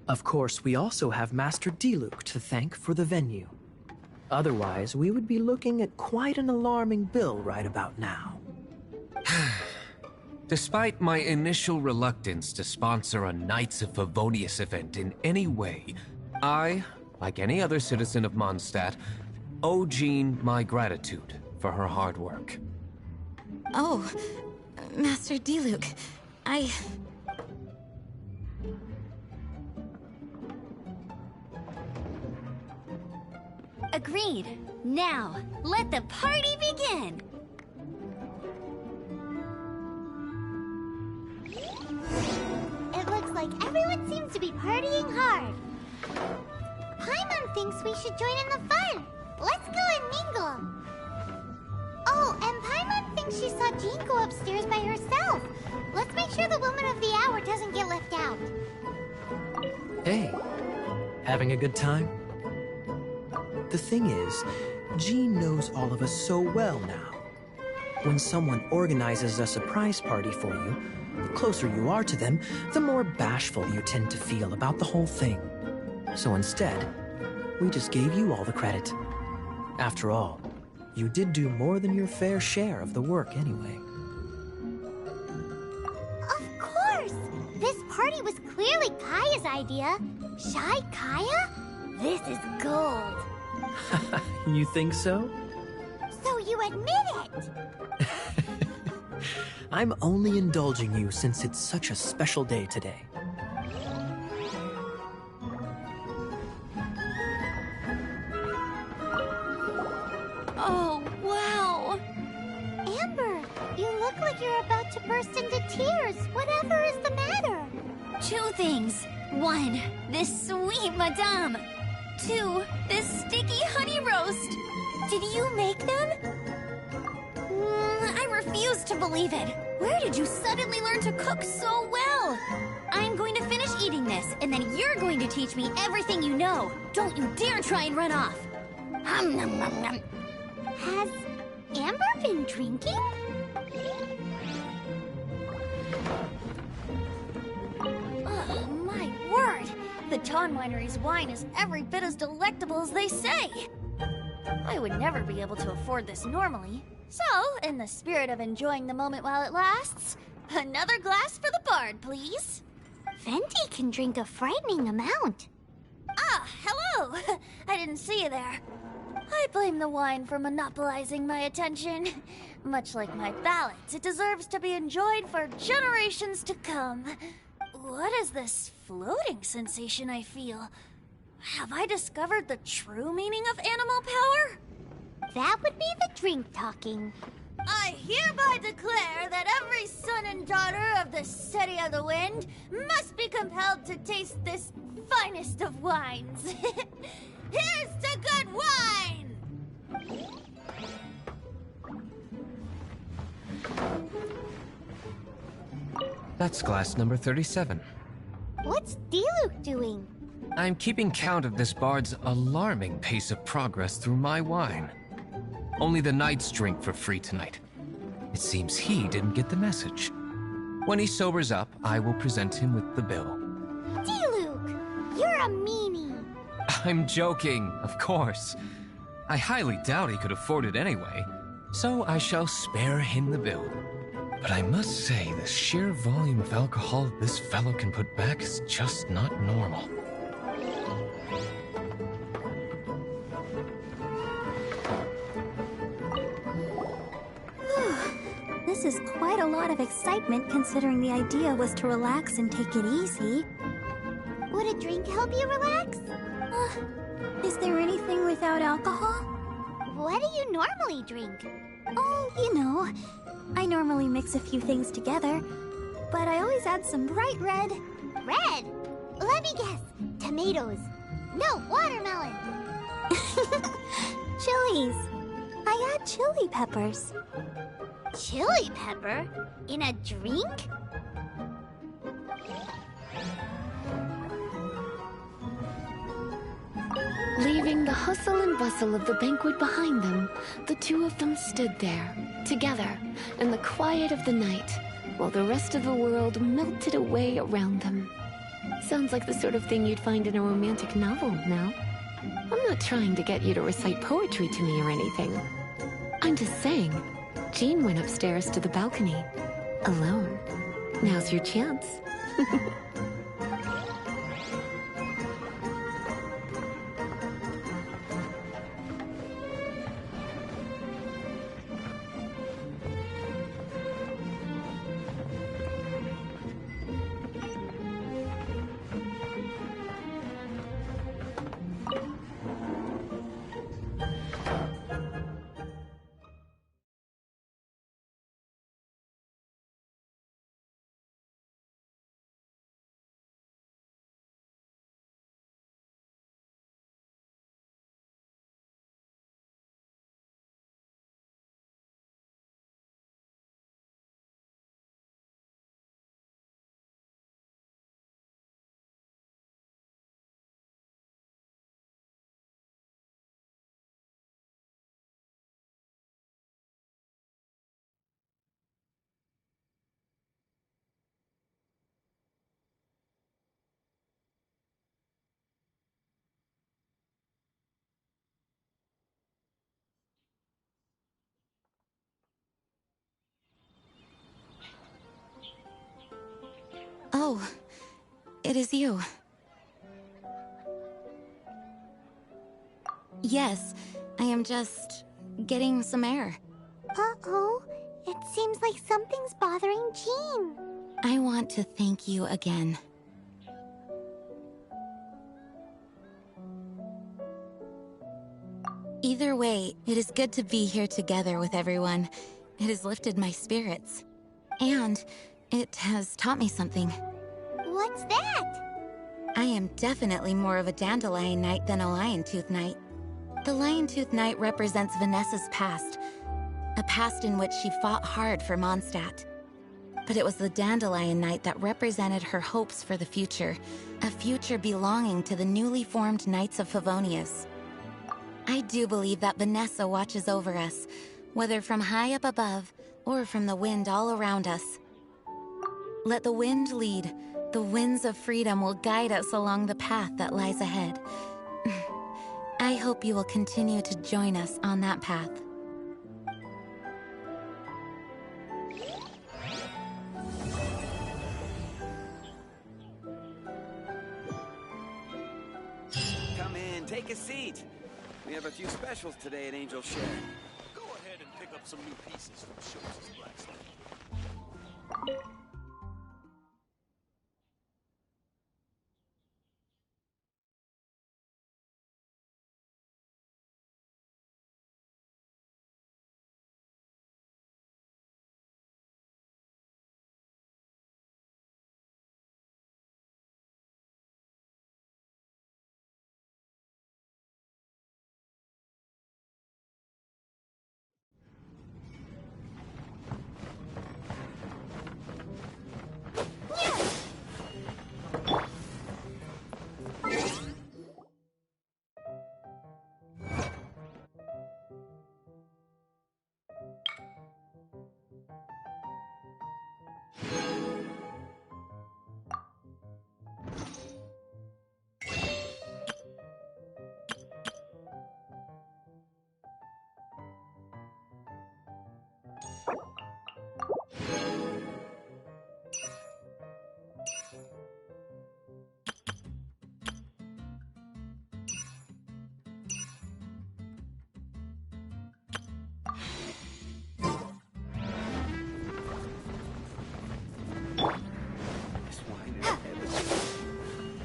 Of course, we also have Master Diluc to thank for the venue. Otherwise, we would be looking at quite an alarming bill right about now. Despite my initial reluctance to sponsor a Knights of Favonius event in any way, I, like any other citizen of Mondstadt, owe Jean my gratitude for her hard work. Oh, Master Diluc, Agreed. Now, let the party begin! It looks like everyone seems to be partying hard. Paimon thinks we should join in the fun. Let's go and mingle. Oh, and Paimon thinks she saw Jean go upstairs by herself. Let's make sure the woman of the hour doesn't get left out. Hey, having a good time? The thing is, Jean knows all of us so well now. When someone organizes a surprise party for you, the closer you are to them, the more bashful you tend to feel about the whole thing. So instead, we just gave you all the credit. After all, you did do more than your fair share of the work anyway. Of course! This party was clearly Kaya's idea. Shy Kaya? This is gold. You think so? So you admit it! I'm only indulging you since it's such a special day today. Oh, wow! Amber, you look like you're about to burst into tears. Whatever is the matter? Two things. One, this sweet madame. Two, this sticky honey roast. Did you make them? I refuse to believe it. Where did you suddenly learn to cook so well? I'm going to finish eating this, and then you're going to teach me everything you know. Don't you dare try and run off. Has Amber been drinking? Oh, my word! The Dawn Winery's wine is every bit as delectable as they say! I would never be able to afford this normally. So, in the spirit of enjoying the moment while it lasts, another glass for the bard, please. Venti can drink a frightening amount. Ah, hello! I didn't see you there. I blame the wine for monopolizing my attention. Much like my ballads, it deserves to be enjoyed for generations to come. What is this floating sensation I feel? Have I discovered the true meaning of animal power? That would be the drink talking. I hereby declare that every son and daughter of the City of the Wind must be compelled to taste this finest of wines. Here's to good wine! That's glass number 37. What's Diluc doing? I'm keeping count of this bard's alarming pace of progress through my wine. Only the knights drink for free tonight. It seems he didn't get the message. When he sobers up, I will present him with the bill. Diluc, you're a meanie. I'm joking, of course. I highly doubt he could afford it anyway, so I shall spare him the bill. But I must say, the sheer volume of alcohol this fellow can put back is just not normal. This is quite a lot of excitement considering the idea was to relax and take it easy. Would a drink help you relax? Is there anything without alcohol? What do you normally drink? Oh, you know, I normally mix a few things together, but I always add some bright red. Red? Let me guess. Tomatoes. No, watermelon. Chilies. I add chili peppers. Chili pepper? In a drink? Leaving the hustle and bustle of the banquet behind them, the two of them stood there, together, in the quiet of the night, while the rest of the world melted away around them. Sounds like the sort of thing you'd find in a romantic novel, no? I'm not trying to get you to recite poetry to me or anything. I'm just saying, Jean went upstairs to the balcony, alone. Now's your chance. Oh, it is you. Yes, I am just getting some air. Uh-oh. It seems like something's bothering Jean. I want to thank you again. Either way, it is good to be here together with everyone. It has lifted my spirits. And it has taught me something. What's that? I am definitely more of a Dandelion Knight than a Lion Tooth Knight. The Lion Tooth Knight represents Vanessa's past. A past in which she fought hard for Mondstadt. But it was the Dandelion Knight that represented her hopes for the future. A future belonging to the newly formed Knights of Favonius. I do believe that Vanessa watches over us, whether from high up above or from the wind all around us. Let the wind lead. The winds of freedom will guide us along the path that lies ahead. I hope you will continue to join us on that path. Come in, take a seat. We have a few specials today at Angel Share. Go ahead and pick up some new pieces from Schultz's blacksmith.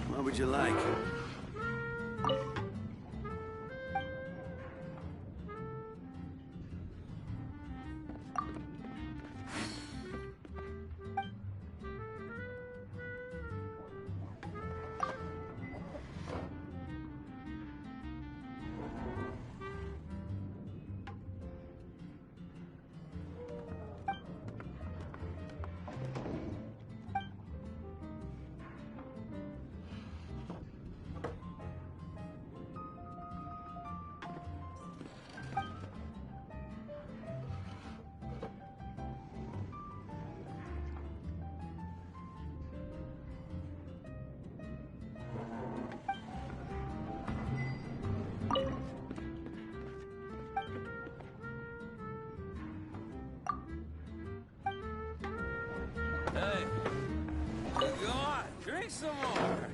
What would you like? Hey, go on, drink some more.